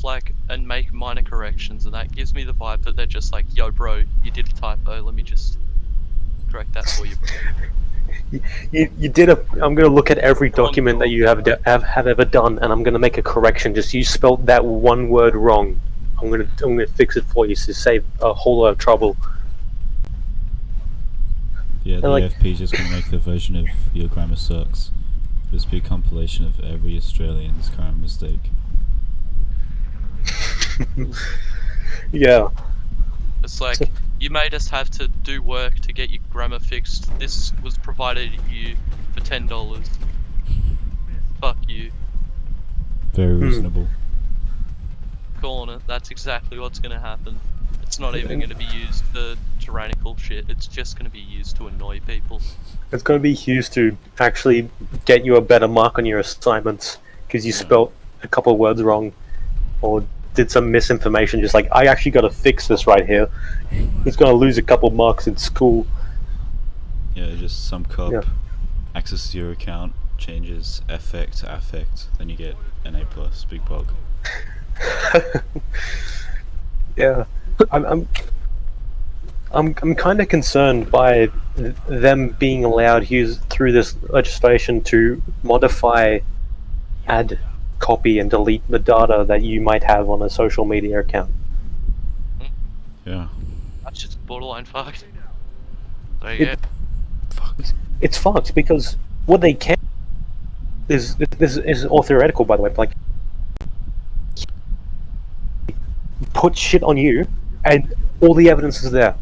and make minor corrections, and that gives me the vibe that they're just like, yo bro, you did a typo, let me just correct that for you, bro. You did a. I'm going to look at every document that you have ever done, and I'm going to make a correction. Just you spelled that one word wrong. I'm going to fix it for you to save a whole lot of trouble. Yeah, the AFP is just going to make the version of Your Grammar Sucks. Just be a compilation of every Australian's grammar mistake. Yeah. It's like, you made us have to do work to get your grammar fixed. This was provided you for $10. Fuck you. Very reasonable. Calling it. That's exactly what's going to happen. It's not even going to be used for tyrannical shit. It's just going to be used to annoy people. It's going to be used to actually get you a better mark on your assignments because you spelt a couple of words wrong or did some misinformation. Just like, I actually got to fix this right here. It's going to lose a couple marks in school. Yeah, just some cop accesses your account, changes affect to affect, then you get an A+, big bug. Yeah, I'm kind of concerned by them being allowed use through this legislation to modify, add, copy, and delete the data that you might have on a social media account. Yeah. That's just borderline fucked. There you go. It's fucked because what they can this is all theoretical, by the way. Like, put shit on you, and all the evidence is there.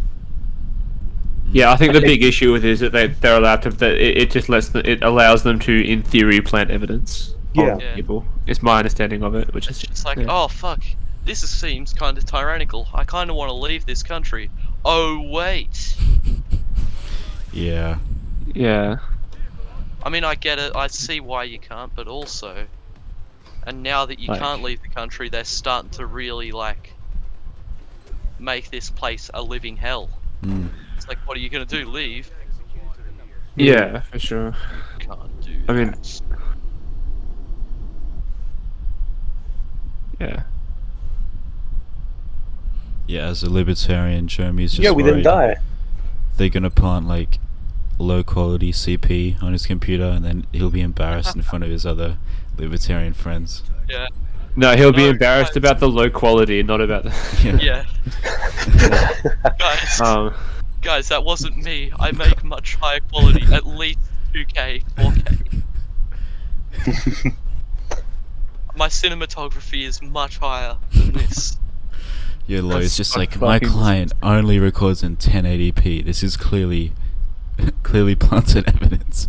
Yeah, I think the big issue with it is that they're allowed to. It allows them to, in theory, plant evidence on people. It's my understanding of it, which is just like, oh fuck, this seems kind of tyrannical. I kind of want to leave this country. Oh wait. Yeah. Yeah. I mean, I get it. I see why you can't, but also, and now that you can't leave the country, they're starting to really make this place a living hell. It's like, what are you gonna do? Leave? Yeah, for sure. Can't do. I mean, yeah. Yeah, as a libertarian, Jeremy's just we worried didn't die. they're gonna plant low quality CP on his computer, and then he'll be embarrassed in front of his other libertarian friends. Yeah. No, he'll be embarrassed about the low quality, not about the. Yeah. Guys, that wasn't me. I make much higher quality, at least 2K, 4K. My cinematography is much higher than this. Your lawyer's just like, my client only records in 1080p. This is clearly planted evidence.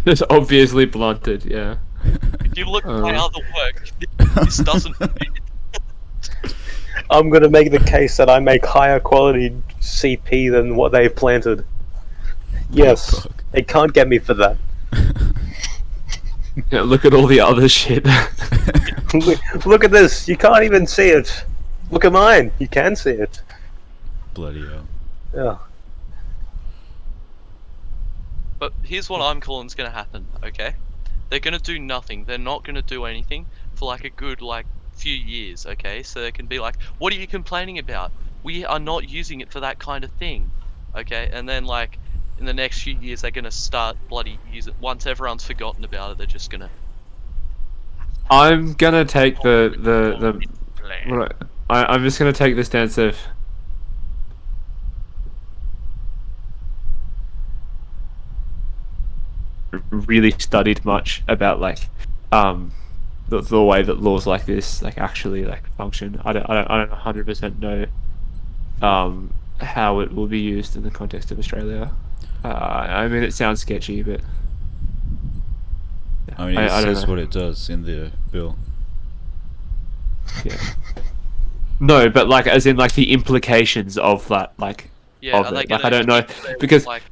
It's obviously blunted, yeah. If you look at my other work, this doesn't fit. I'm going to make the case that I make higher quality CP than what they've planted. Yes, they can't get me for that. Yeah, look at all the other shit. Look at this, you can't even see it. Look at mine, you can see it. Bloody hell. Yeah. But here's what I'm calling is going to happen, okay? They're going to do nothing. They're not going to do anything for a good few years, okay? So they can be like, what are you complaining about? We are not using it for that kind of thing, okay? And then in the next few years they're going to start bloody use it. Once everyone's forgotten about it, they're just going to... I'm going to take I'm just going to take the stance of really studied much about like the way that laws like this like actually like function. I don't 100% know how it will be used in the context of Australia. I mean, it sounds sketchy, but I mean, it I don't says know. what it does in the bill. Yeah. No, but like as in like the implications of that, like Yeah, of are they it. Like gonna I don't know say, because like,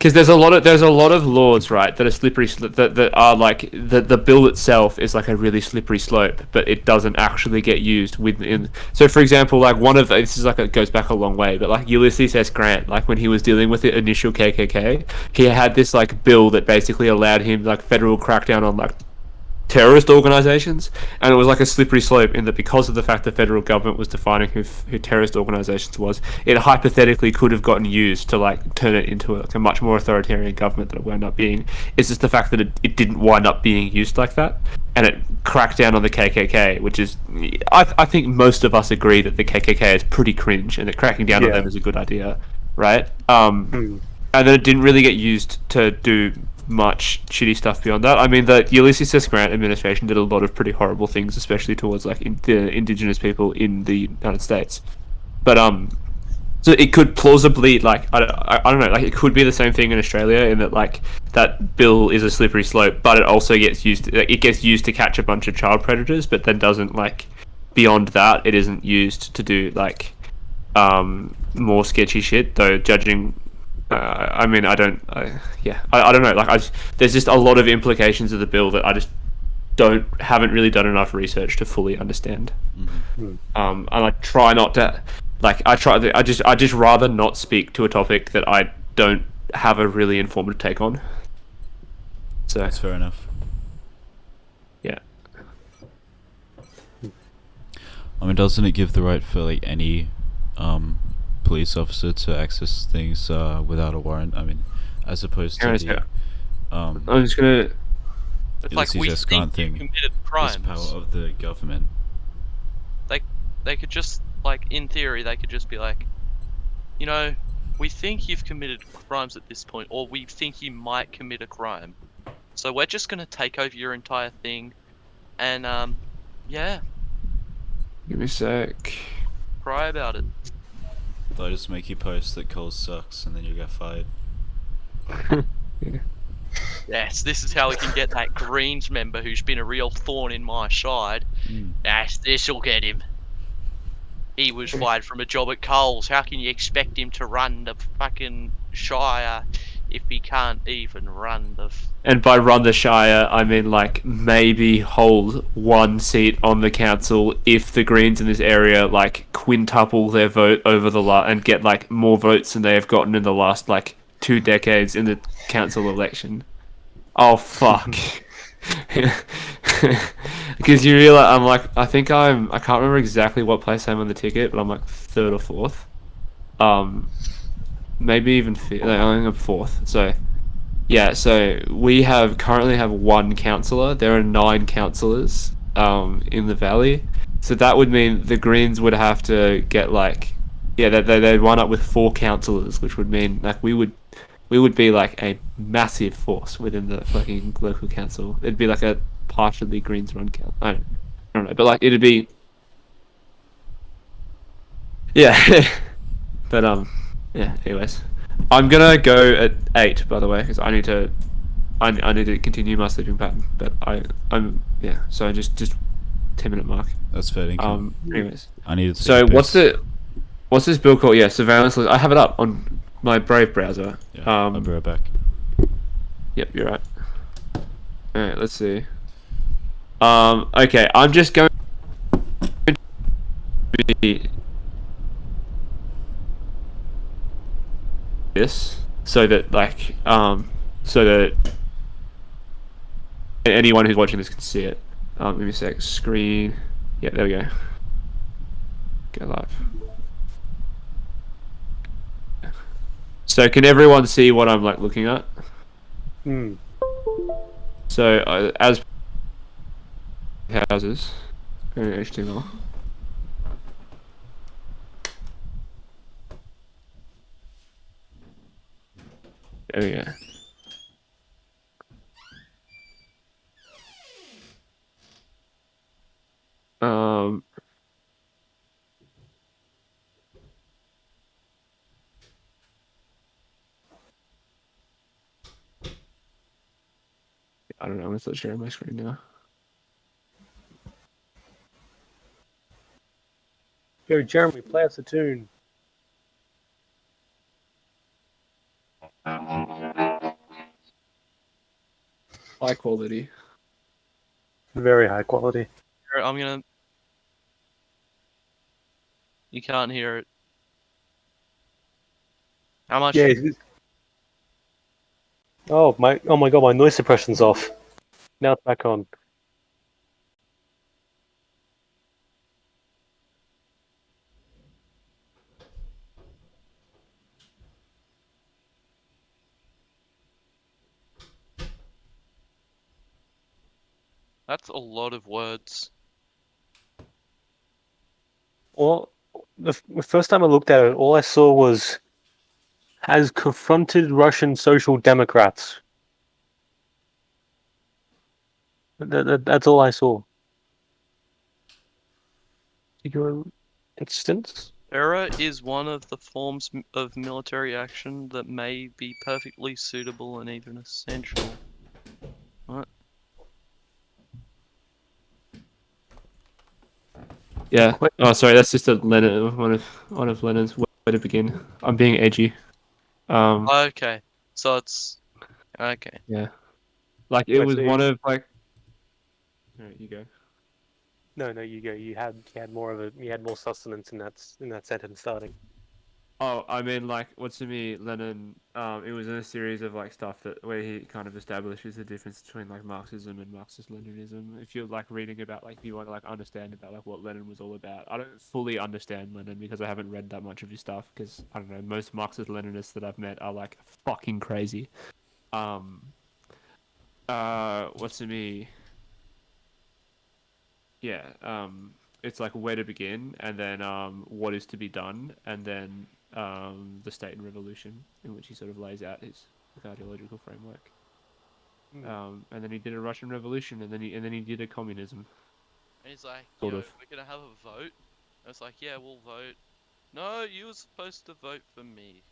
there's a lot of laws, right, that are slippery that are like the bill itself is like a really slippery slope, but it doesn't actually get used within. So for example, like one of this is like it goes back a long way, but like Ulysses S. Grant, like when he was dealing with the initial KKK, he had this like bill that basically allowed him like federal crackdown on like terrorist organizations, and it was like a slippery slope in that because of the fact the federal government was defining who terrorist organizations was, it hypothetically could have gotten used to like turn it into a much more authoritarian government that it wound up being. It's just the fact that it didn't wind up being used like that, and it cracked down on the KKK, which is I think most of us agree that the KKK is pretty cringe and that cracking down on Yeah. them is a good idea, right? Hmm. And then it didn't really get used to do much shitty stuff beyond that. I mean, the Ulysses S. Grant administration did a lot of pretty horrible things, especially towards like the indigenous people in the United States. But so it could plausibly like I don't know, like it could be the same thing in Australia in that like that bill is a slippery slope, but it also gets used. It gets used to catch a bunch of child predators, but then doesn't like beyond that. It isn't used to do like more sketchy shit. Though judging I mean, I don't know. Like, there's just a lot of implications of the bill that I just haven't really done enough research to fully understand. Mm-hmm. And I try not to, like, I just rather not speak to a topic that I don't have a really informative take on. So That's fair enough. yeah. I mean, doesn't it give the right for like any police officer to access things without a warrant? I mean, as opposed to the I'm just gonna. it's like we Ulysses S. think Grant you thing. committed This crimes. power of the government. They could just, like, in theory, they could just be like, you know, we think you've committed crimes at this point, or we think you might commit a crime. So we're just gonna take over your entire thing, and yeah, Give me a sec. cry about it. They'll just make you post that Cole sucks, and then you get fired. Yeah. Yes, this is how we can get that Greens member who's been a real thorn in my side. Yes, this'll get him. He was fired from a job at Coles. How can you expect him to run the fucking Shire if he can't even run the... And by run the Shire, I mean like maybe hold one seat on the council if the Greens in this area like quintuple their vote over and get like more votes than they have gotten in the last like 2 decades in the council election. Oh fuck. Because you realize I can't remember exactly what place I'm on the ticket, but I'm like 3rd or 4th. Maybe even 5th. I think I'm 4th. So yeah, so we currently have 1 councillor. There are 9 councillors in the valley. So that would mean the Greens would have to get like they'd wind up with 4 councillors, which would mean like we would be like a massive force within the fucking local council. It'd be like a partially Greens run council. I don't know, but like it'd be yeah. But yeah. Anyways, I'm gonna go at 8 by the way because I need to continue my sleeping pattern. But I'm yeah. So just 10-minute mark. That's fair income. Anyways, I needed to so take a piss. what's this bill called? Yeah, surveillance list. I have it up on my Brave browser. Yeah, I'll be right back. Yep, you're right. Alright, let's see. Okay, I'm just going to be this so that like so that anyone who's watching this can see it. Give me a sec. Screen. Yeah, there we go. Go live. So can everyone see what I'm like looking at? So as houses, HTML. There we go. I don't know. I'm gonna start sharing my screen now. Yo, Jeremy, play us a tune. High quality. Very high quality. I'm gonna. You can't hear it. How much? Yeah. Oh my god, my noise suppression's off. Now it's back on. That's a lot of words. Well, the first time I looked at it, all I saw was has confronted Russian social democrats. That's all I saw. Your instance? Terror is one of the forms of military action that may be perfectly suitable and even essential. What? Yeah. Oh, sorry. That's just a Lenin. One of Lenin's way to begin. I'm being edgy. Okay, so it's okay. Yeah. Like it Wait, was so one of like. Alright, you go. No, you go. You had more of a you had more sustenance in that sentence starting. Oh, I mean, like, what's to me, Lenin? It was in a series of like stuff that where he kind of establishes the difference between like Marxism and Marxist-Leninism. If you're like reading about like, if you want to like understand about like what Lenin was all about, I don't fully understand Lenin because I haven't read that much of his stuff. Because I don't know, most Marxist-Leninists that I've met are like fucking crazy. Um. What's to me? Yeah. It's like where to begin, and then what is to be done, and then the state and revolution, in which he sort of lays out his ideological framework. And then he did a Russian Revolution, and then he did a communism. And he's like, Sort yo, of. we're gonna have a vote. And it's like, yeah, we'll vote. No, you were supposed to vote for me.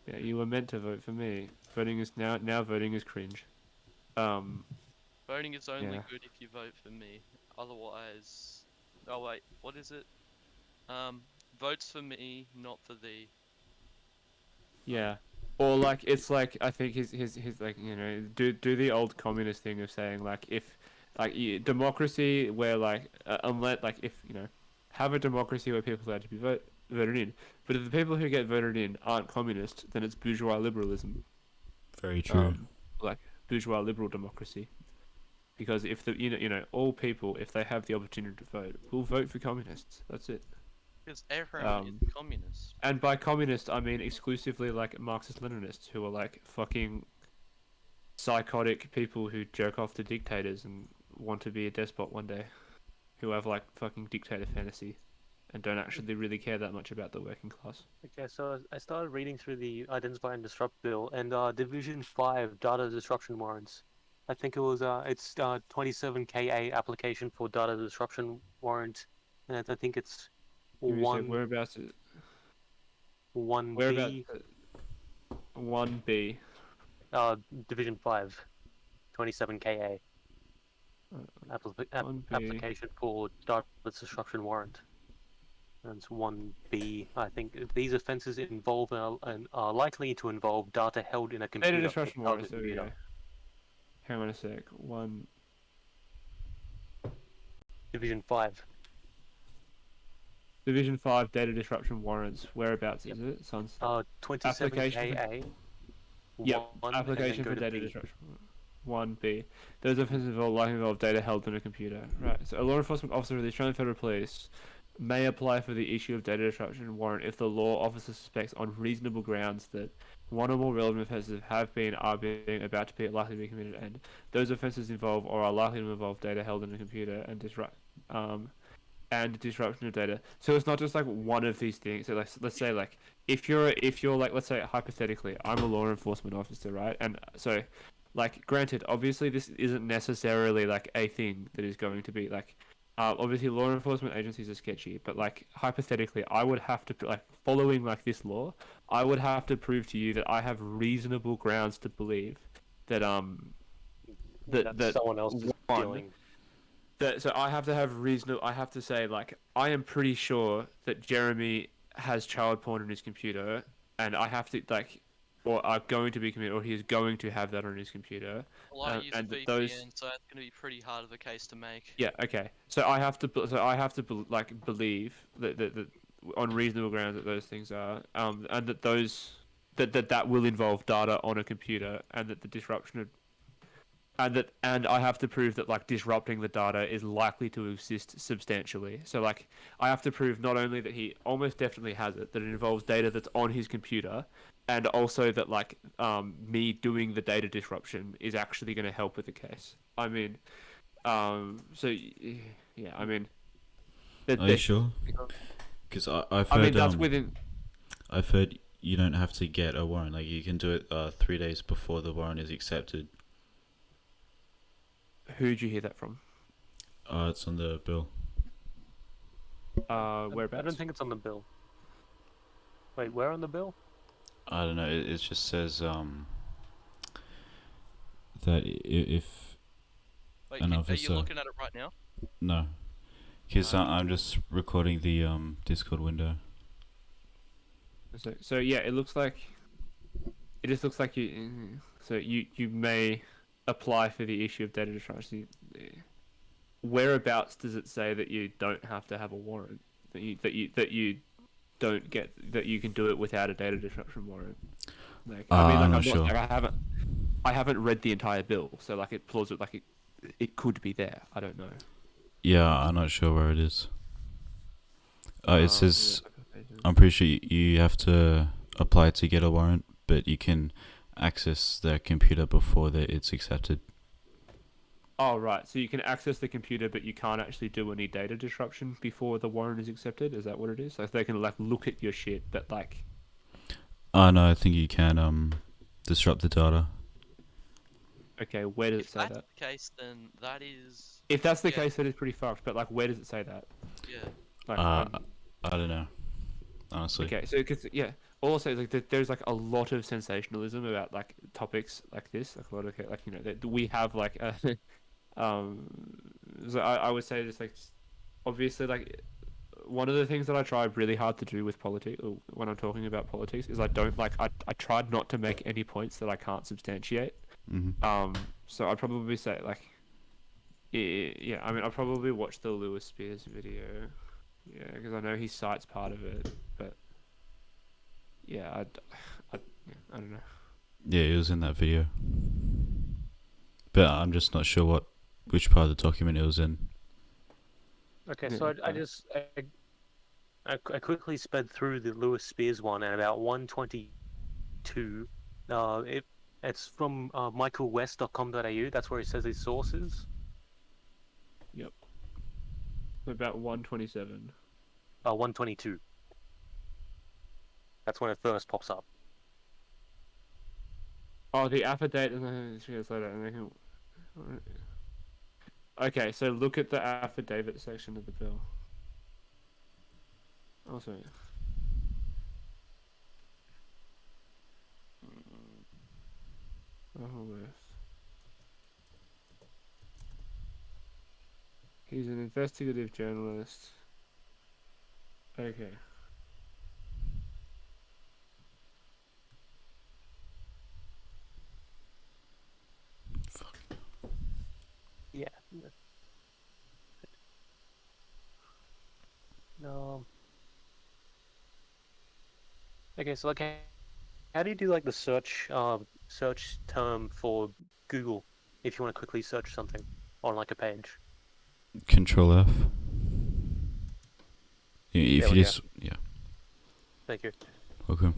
Yeah, you were meant to vote for me. Voting is now voting is cringe. Um, Voting is only yeah, good if you vote for me. Otherwise, oh wait, what is it? Votes for me, not for thee. yeah. Or like it's like I think his like do the old communist thing of saying like if like democracy where like unless like if have a democracy where people are allowed to be voted in, but if the people who get voted in aren't communist, then it's bourgeois liberalism. Very true. Like bourgeois liberal democracy. Because if the all people, if they have the opportunity to vote, will vote for communists. That's it. Because everyone is communist. And by communist, I mean exclusively like Marxist-Leninists who are like fucking psychotic people who jerk off to dictators and want to be a despot one day, who have like fucking dictator fantasy, and don't actually really care that much about the working class. Okay, so I started reading through the Identify and Disrupt bill and Division 5 data disruption warrants. I think it's 27 KA application for data disruption warrant, and I think it's Give me a sec. 1 Whereabouts? 1B One B. Division 5 27 KA One B. application for data disruption warrant. That's 1B. I think these offences involve and are likely to involve data held in a computer. Data disruption or warrants. target There we go. computer. Hang on a sec. One. Division 5. Division 5 data disruption warrants. Whereabouts is it? Sons. 27 Application KA. Yep. 1, Application for and then go to data B. disruption. 1B. Those offences likely involve data held in a computer. Right. So a law enforcement officer of the Australian Federal Police may apply for the issue of data disruption warrant if the law officer suspects on reasonable grounds that one or more relevant offences have been, are being, about to be, likely to be committed, and those offences involve or are likely to involve data held in a computer and disruption of data. So it's not just like one of these things. So like, let's say like if you're like, let's say hypothetically, I'm a law enforcement officer, right? And so like granted, obviously this isn't necessarily like a thing that is going to be like obviously law enforcement agencies are sketchy, but like hypothetically I would have to like following like this law, I would have to prove to you that I have reasonable grounds to believe that that someone else is one, dealing. so I have to have reasonable. I have to say, like, I am pretty sure that Jeremy has child porn on his computer, and I have to like, or are going to be committed, or he is going to have that on his computer. Well, I use And VPN, those, so that's going to be pretty hard of a case to make. yeah, okay. So I have to, like believe that on reasonable grounds that those things are, and that those that will involve data on a computer, and that the disruption of and I have to prove that like disrupting the data is likely to exist substantially. So like I have to prove not only that he almost definitely has it, that it involves data that's on his computer, and also that like me doing the data disruption is actually going to help with the case. I mean, yeah, I mean, Are you sure? Because I've I heard mean that's within. I've heard you don't have to get a warrant. Like you can do it 3 days before the warrant is accepted. Who'd you hear that from? It's on the bill. Whereabouts? I don't think it's on the bill. Wait, where on the bill? I don't know. It just says that if Wait, an are officer. you looking at it right now? No, because I'm just recording the Discord window. So yeah, it looks like. It just looks like you. So you may apply for the issue of data disruption. Whereabouts does it say that you don't have to have a warrant? That you don't get that you can do it without a data disruption warrant? Like, I mean, like, I'm not I'm sure. like, I haven't read the entire bill, so like it plausibly like it could be there. I don't know. Yeah, I'm not sure where it is. It says yeah. I'm pretty sure you have to apply to get a warrant, but you can access their computer before it's accepted. Oh right, so you can access the computer, but you can't actually do any data disruption before the warrant is accepted. Is that what it is? Like they can like look at your shit, but like. No, I think you can disrupt the data. Okay, where does it If say that's that? the case, then that is... If that's the yeah. case, that is pretty fucked. But like, where does it say that? Yeah. Like, I don't know, honestly. okay, so because yeah, all I'll say is like there's like a lot of sensationalism about like topics like this, like a lot of like that we have like so I would say just like obviously like one of the things that I try really hard to do with politics when I'm talking about politics is I don't like I tried not to make any points that I can't substantiate. Mm-hmm. So I'd probably say like yeah, I mean I'll probably watch the Lewis Spears video. Yeah, because I know he cites part of it, but yeah, I don't know. Yeah, it was in that video, but I'm just not sure which part of the document it was in. Okay, Yeah, so I quickly sped through the Lewis Spears one at about 1:22. It's from michaelwest.com.au. That's where he says his sources. Yep. About 127. 1:22. That's when it first pops up. Oh, the affidavit, and then 3 years later, and they can. Okay, so look at the affidavit section of the bill. Also. Oh, yes. He's an investigative journalist. Okay. Yeah. No. Okay, so like, how do you do like the search term for Google if you want to quickly search something on like a page? Control F. If There you we just yeah. Thank you. Okay.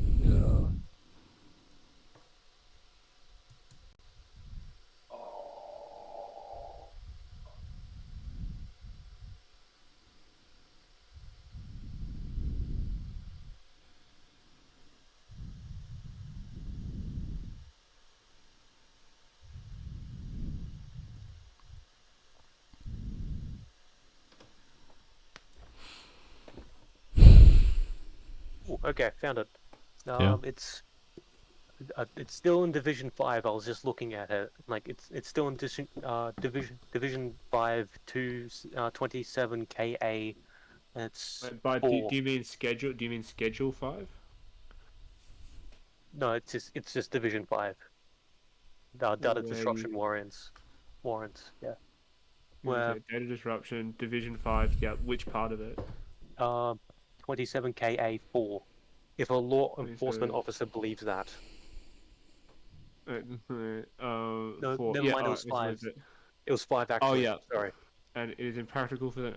Ooh, okay, found it. Yeah. It's It's still in Division 5. I was just looking at it. Like it's still in Division 5 to 27 KA. It's But do 4. you mean schedule? Do you mean Schedule 5? No, it's just Division 5. Data disruption warrants. Yeah. Where Okay, data disruption, Division 5. Yeah, which part of it? 27 KA 4. If a law 27. enforcement officer believes that. No, No, never yeah, mind. It was 5. It was 5 actually. Oh yeah. Sorry. And it is impractical for the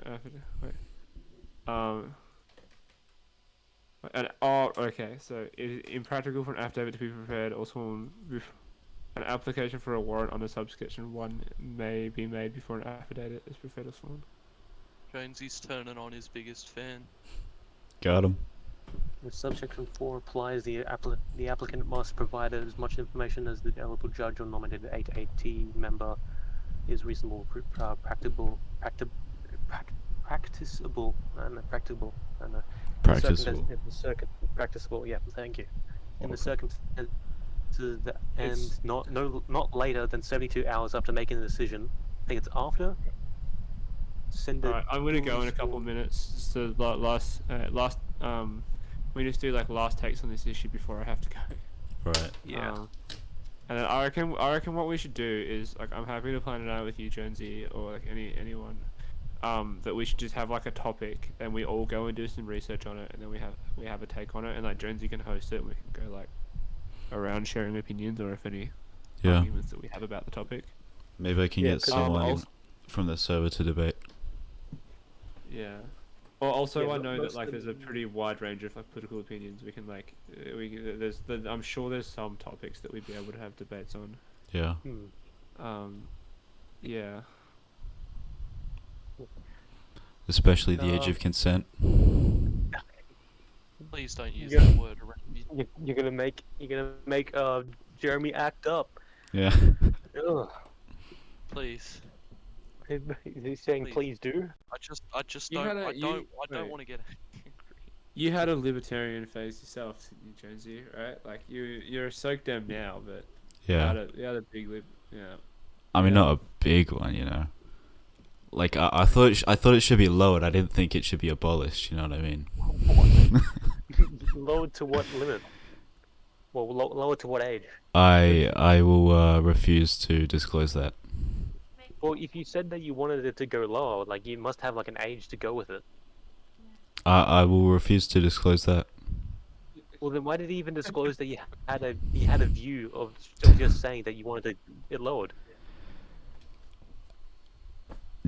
wait. And okay, so it is impractical for an affidavit to be prepared or sworn. An application for a warrant under subsection 1 may be made before an affidavit is prepared or sworn. Jonesy's turning on his biggest fan. Got him. If subsection 4 applies, the applicant must provide as much information as the eligible judge or nominated 880 member is reasonable, practicable. Practicable. Yeah, thank you. In the circumstances and not later than 72 hours after making the decision. I think it's after. Alright, I'm gonna go in a couple minutes. So we just do like last takes on this issue before I have to go. Right. Yeah. And then I reckon what we should do is like I'm happy to plan it out with you, Jonesy, or like anyone. That we should just have like a topic and we all go and do some research on it, and then we have a take on it, and like Jonesy can host it and we can go like around sharing opinions or if any arguments that we have about the topic. Maybe I can get someone from the server to debate. Yeah. Well, also I but know that like there's a pretty wide range of like political opinions. We can like I'm sure there's some topics that we'd be able to have debates on. Yeah. Yeah. Especially the age of consent. Please don't use that word around me. You're gonna make Jeremy act up. Yeah. Ugh. Please. He's saying please do. I just don't want to get angry. You had a libertarian phase yourself, Jonesy, right? Like you're a soak dem now, but Yeah. you had a big yeah. I mean, not a big one, you know. Like I thought it should be lowered. I didn't think it should be abolished. You know what I mean? Lowered to what limit? Well, lowered to what age? I will refuse to disclose that. Well, if you said that you wanted it to go lower, like you must have like an age to go with it. I will refuse to disclose that. Well, then why did he even disclose that you had a view of just saying that you wanted it lowered?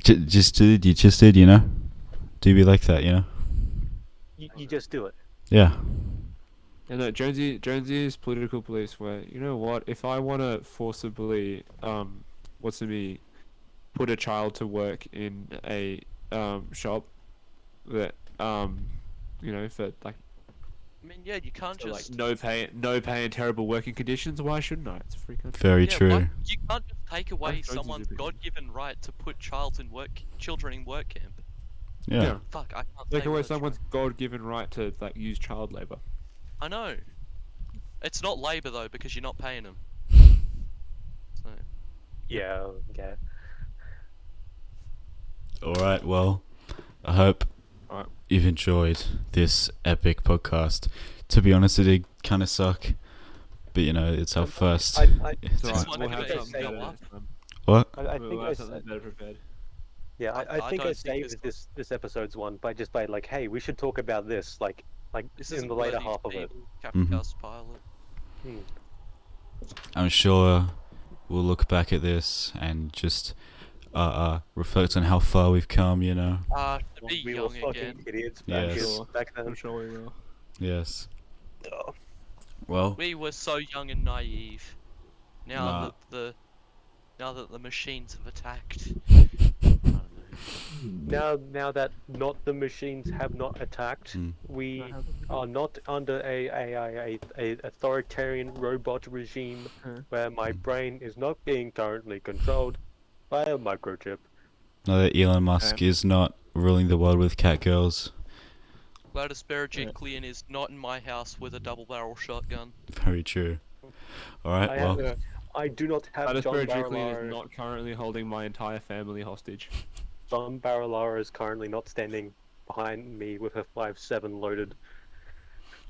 You just did, you know? Do be like that, you know? You just do it. Yeah. And no, Jonesy is political police where, you know what, if I want to forcibly, put a child to work in a, shop that, you know, for like... I mean, yeah, you can't so just... like no pay and terrible working conditions, why shouldn't I? It's a free country. Very true. Like, you can't just take away That's Jonesy's someone's opinion. God-given right to put children in work camp. Yeah. Fuck, I can't Take say away words someone's right. God-given right to like use child labor. I know. It's not labor though, because you're not paying them. So. Yeah. Okay. Alright, well, I hope Alright. you've enjoyed this epic podcast. To be honest, it did kind of suck. But, you know, it's our first... It's This alright, one we'll could have be something go better up. next time. What? I We'll think have something better prepared. Yeah, I think I don't think saved this episode's one by like, hey, we should talk about this like This in isn't the later worthy half to of be it. in Kappa Mhm. Kast pilot. I'm sure we'll look back at this and just reflect on how far we've come, you know? To be We were young fucking again. idiots Yes. back then. I'm sure we will. Yes. Oh. Well, We were so young and naive. Now Nah. that the machines have attacked. I don't know. Now that not the machines have not attacked, we are not under a authoritarian robot regime where my brain is not being currently controlled by a microchip. now that Elon Musk is not ruling the world with cat girls. Gladys Berejiklian is not in my house with a double-barrel shotgun. Very true. Alright, I well, have. I do not have Titus John Berejiklian is Barilaro. not currently holding my entire family hostage. John Barilaro is currently not standing behind me with a 5.7 loaded.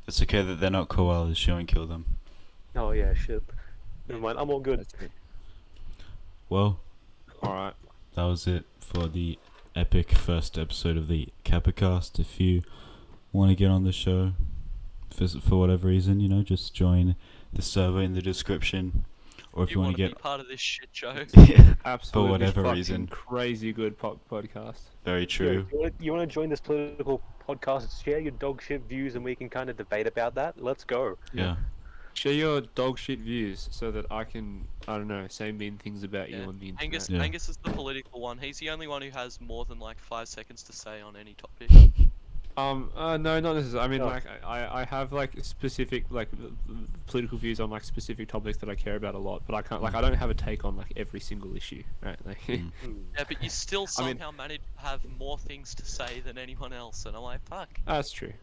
it's okay that they're not koalas, she won't kill them. Oh yeah, shit. Never mind, I'm all good. That's it. Well, Alright. that was it for the epic first episode of the Kappa Cast. If you want to get on the show, for whatever reason, you know, just join the server in the description. Or if you want to be get... part of this shit show. Yeah, Absolutely whatever fucking reason. crazy good podcast. very true. Yeah, you want to join this political podcast? Share your dog shit views, and we can kind of debate about that. Let's go. Yeah. Share your dog shit views so that I can, I don't know, say mean things about you Yeah. on the internet. Angus, Yeah. Angus is the political one. He's the only one who has more than like 5 seconds to say on any topic. No, not necessarily. I mean, Oh. like, I have like specific like political views on like specific topics that I care about a lot, but I can't like I don't have a take on like every single issue, right? Like, Mm. Yeah, but you still I mean- somehow manage to have more things to say than anyone else, and I'm like, fuck. that's true.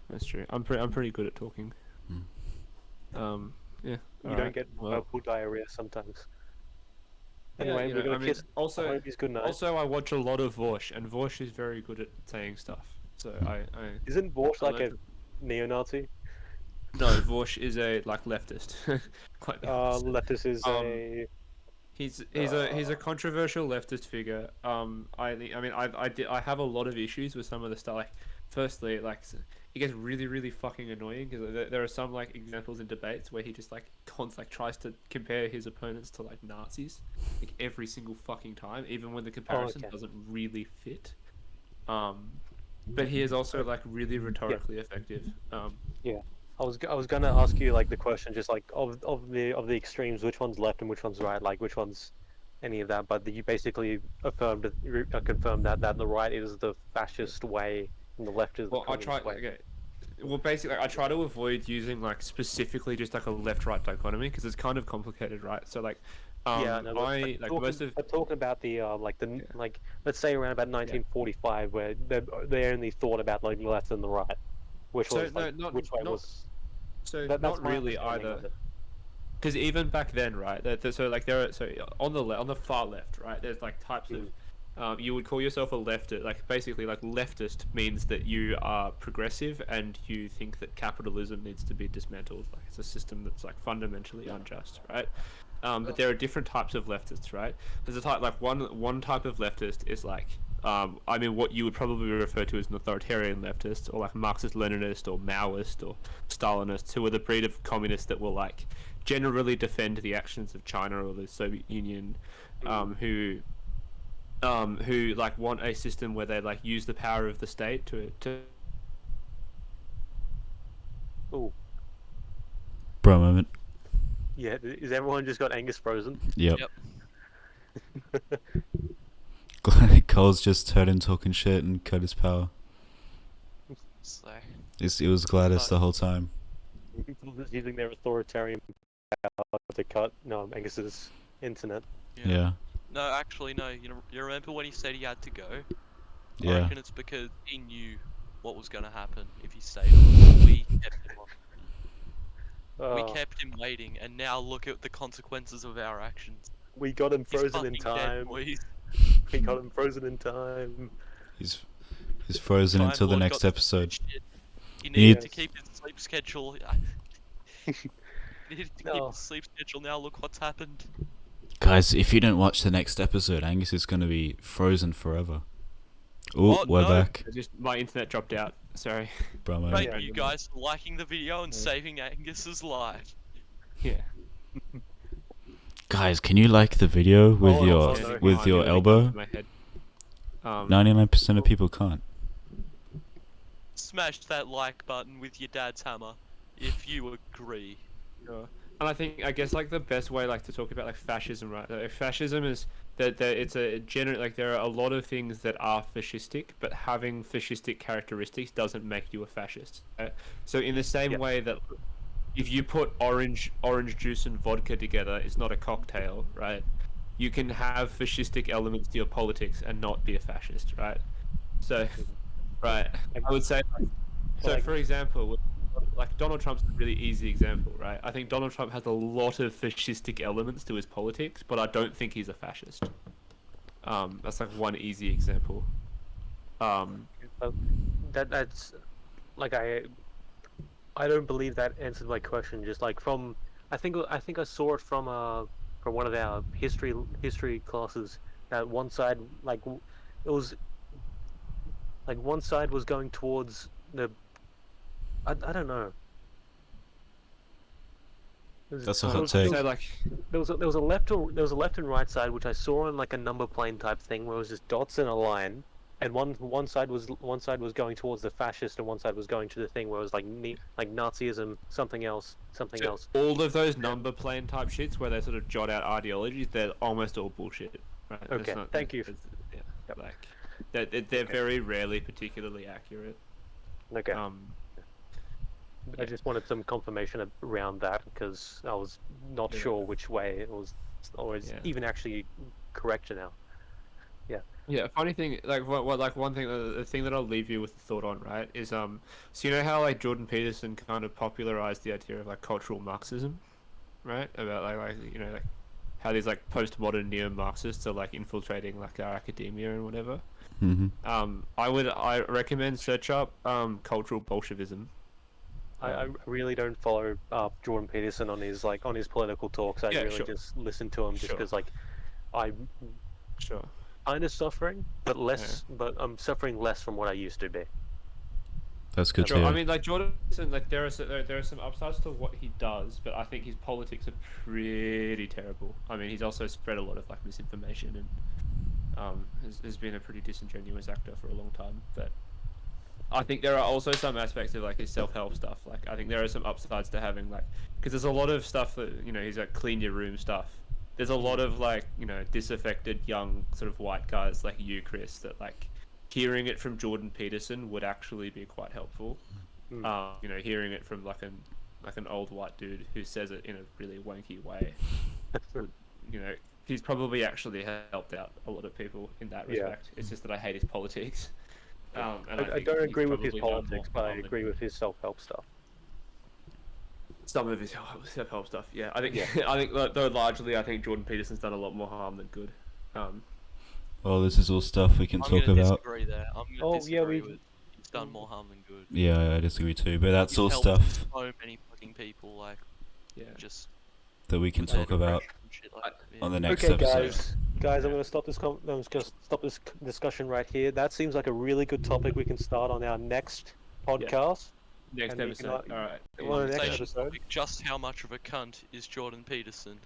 That's true. I'm pretty good at talking. Yeah. You alright, don't get well, purple diarrhea sometimes. yeah, Anyway, you we're know, gonna I mean, kiss. I also, hope he's good night. also, I watch a lot of Vosh, and Vosh is very good at saying stuff. So I Isn't Borsch I like a learned neo-Nazi? no, Vosh is a like leftist. Quite the opposite. Lettuce is Um, a. He's a controversial leftist figure. I mean I have a lot of issues with some of the stuff. Like, firstly, like it gets really fucking annoying because there are some like examples in debates where he just like tries to compare his opponents to like Nazis, like every single fucking time, even when the comparison okay. doesn't really fit. But he is also like really rhetorically effective. I was gonna ask you like the question, just like of the extremes, which one's left and which one's right, like which one's any of that. But you basically confirmed that the right is the fascist way and the left is the Well, I try. communist way. Okay. Well, basically, I try to avoid using like specifically just like a left-right dichotomy because it's kind of complicated, right? So like, Yeah, no, I like most of. But talking about the like let's say around about 1945, where they only thought about like the left and the right, which So was no, like, not which way not was so that's not my really understanding of either. it. Because even back then, right? So like there are on the far left, right? There's like types of. You would call yourself a leftist. Like basically, like leftist means that you are progressive and you think that capitalism needs to be dismantled. Like it's a system that's like fundamentally unjust, right? But there are different types of leftists, right? There's a type like one type of leftist is like I mean what you would probably refer to as an authoritarian leftist, or like Marxist-Leninist or Maoist or Stalinists, who are the breed of communists that will like generally defend the actions of China or the Soviet Union, who like want a system where they like use the power of the state to Ooh, Bro, moment. yeah. Is everyone just got Angus frozen? Yep. Yep. Cole's just heard him talking shit and cut his power. So, It was Gladys the whole time. People just using their authoritarian power to cut Angus's internet. Yeah. No, actually, no. You remember when he said he had to go? I Yeah. reckon it's because he knew what was going to happen if he stayed on. We kept him on. We kept him waiting, and now look at the consequences of our actions. We got him He's frozen in fucking dead, time. boys. We got him frozen in time. He's frozen Time until the Lord next got episode. shit. He need- needed to keep his sleep schedule. He needed to keep No. his sleep schedule. Now look what's happened. Guys, if you don't watch the next episode, Angus is gonna be frozen forever. Ooh, Oh, we're no. back. just my internet dropped out. Sorry. Bro, moment. Thank yeah, you guys for liking the video and Yeah. saving Angus's life. Yeah. Guys, can you like the video with Oh, your no. with your elbow? My head. 99% of people can't. Smash that like button with your dad's hammer if you agree. Sure. And I guess like the best way like to talk about like fascism, right? Like, fascism is that it's a general like there are a lot of things that are fascistic, but having fascistic characteristics doesn't make you a fascist. Right? So in the same Yeah. way that if you put orange juice and vodka together, it's not a cocktail, right? You can have fascistic elements to your politics and not be a fascist, right? So, right, I would say. So, Like- for example, like Donald Trump's a really easy example, right? I think Donald Trump has a lot of fascistic elements to his politics, but I don't think he's a fascist. That's like one easy example. But that's like I don't believe that answered my question. Just like from I think I saw it from one of our history classes that one side it was like one side was going towards the I don't know. That's a There hot was- take. So like, There was a left and right side which I saw on like a number plane type thing where it was just dots in a line, and one side was going towards the fascist and one side was going to the thing where it was like like Nazism, something else. all of those number plane type shits where they sort of jot out ideologies, they're almost all bullshit. Right? Okay, thank you. Yeah, Yep. like they're very rarely particularly accurate. Okay. I Yeah. just wanted some confirmation around that because I was not Yeah. sure which way it was, or is Yeah. even actually correct now. Yeah, funny thing, like one thing, the thing that I'll leave you with a thought on, right, is so you know how like Jordan Peterson kind of popularized the idea of like cultural Marxism, right? About like you know like how these like postmodern neo-Marxists are like infiltrating like our academia and whatever. Mm-hmm. I recommend search up cultural Bolshevism. I really don't follow Jordan Peterson on his political talks. I Yeah, really sure. just listen to him just Sure. because like I'm Sure. kind of suffering, but less. But I'm suffering less from what I used to be. That's good to Sure. hear. I mean, like Jordan, like there are some upsides to what he does, but I think his politics are pretty terrible. I mean, he's also spread a lot of like misinformation and has been a pretty disingenuous actor for a long time. But I think there are also some aspects of like his self-help stuff. Like I think there are some upsides to having like, because there's a lot of stuff that he's like clean your room stuff. There's a lot of like disaffected young sort of white guys like you, Chris, that like hearing it from Jordan Peterson would actually be quite helpful. Hearing it from like an old white dude who says it in a really wanky way, would, he's probably actually helped out a lot of people in that Yeah. respect. It's just that I hate his politics. And I think don't he's agree with his probably done more politics, but I harm than agree good. with his self-help stuff. Some of his self-help stuff. Yeah, I think. Yeah. I think though largely, I think Jordan Peterson's done a lot more harm than good. Well, this is all stuff we can I'm talk gonna about. disagree there. I'm gonna Oh, yeah, disagree we- with. It's done more harm than good. Yeah, I disagree too. But that's He's all helped stuff So many fucking people, like Yeah. just that we can with their talk about depression and shit like that, yeah. on the next Okay, episode. guys, I'm gonna stop this. I'm just gonna stop this discussion right here. That seems like a really good topic we can start on our next podcast. Next And we episode. can, All right. well, the next Conversation episode. topic, just how much of a cunt is Jordan Peterson?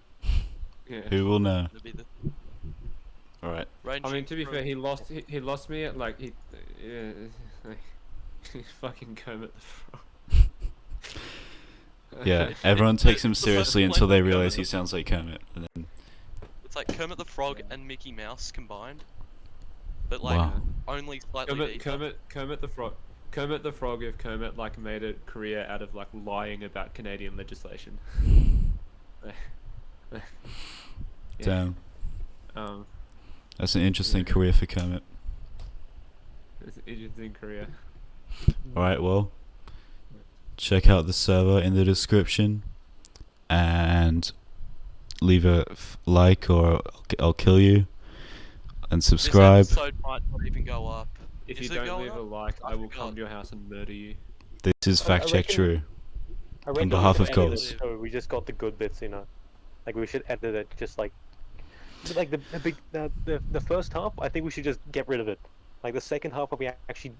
Yeah. Who will know? Gonna be the All right. I mean, to be from- fair, he lost me at like he fucking Kermit the Frog. Yeah, everyone takes him The first seriously one until they was realize Kermit he the sounds like Kermit. And then, It's like Kermit the Frog and Mickey Mouse combined, but like wow. only slightly deeper. Kermit the Frog. Kermit the Frog if Kermit like made a career out of like lying about Canadian legislation. Yeah. Damn. Um, That's an interesting career for Kermit. it's an interesting career. Alright, well, check out the server in the description and leave a like or I'll kill you and subscribe. This episode might not even go up. If Is you it don't going leave a up? like, I will come forgot. to your house and murder you. This is Fact Check reckon- True. I reckon behalf we of should edit Coles. it so we just got the good bits, Like we should edit it just like the first half. I think we should just get rid of it. Like the second half, where we actually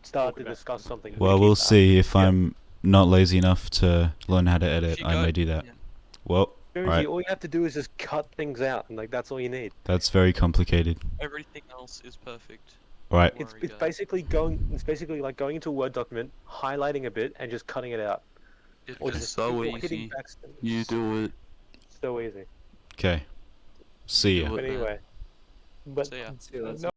start Talk to about discuss something. Well, keep we'll that. see if Yeah. I'm not lazy enough to learn how to edit. If I you may go- do that. yeah. Well, Seriously, alright, all you have to do is just cut things out, and like that's all you need. that's very complicated. Everything else is perfect. Alright, Don't worry, It's guys. basically like going into a Word document, highlighting a bit, and just cutting it out. It's Or just or so hitting easy. backspace. You do it. So easy. okay. See ya. Do But it, man. anyway, but So yeah. See you later. no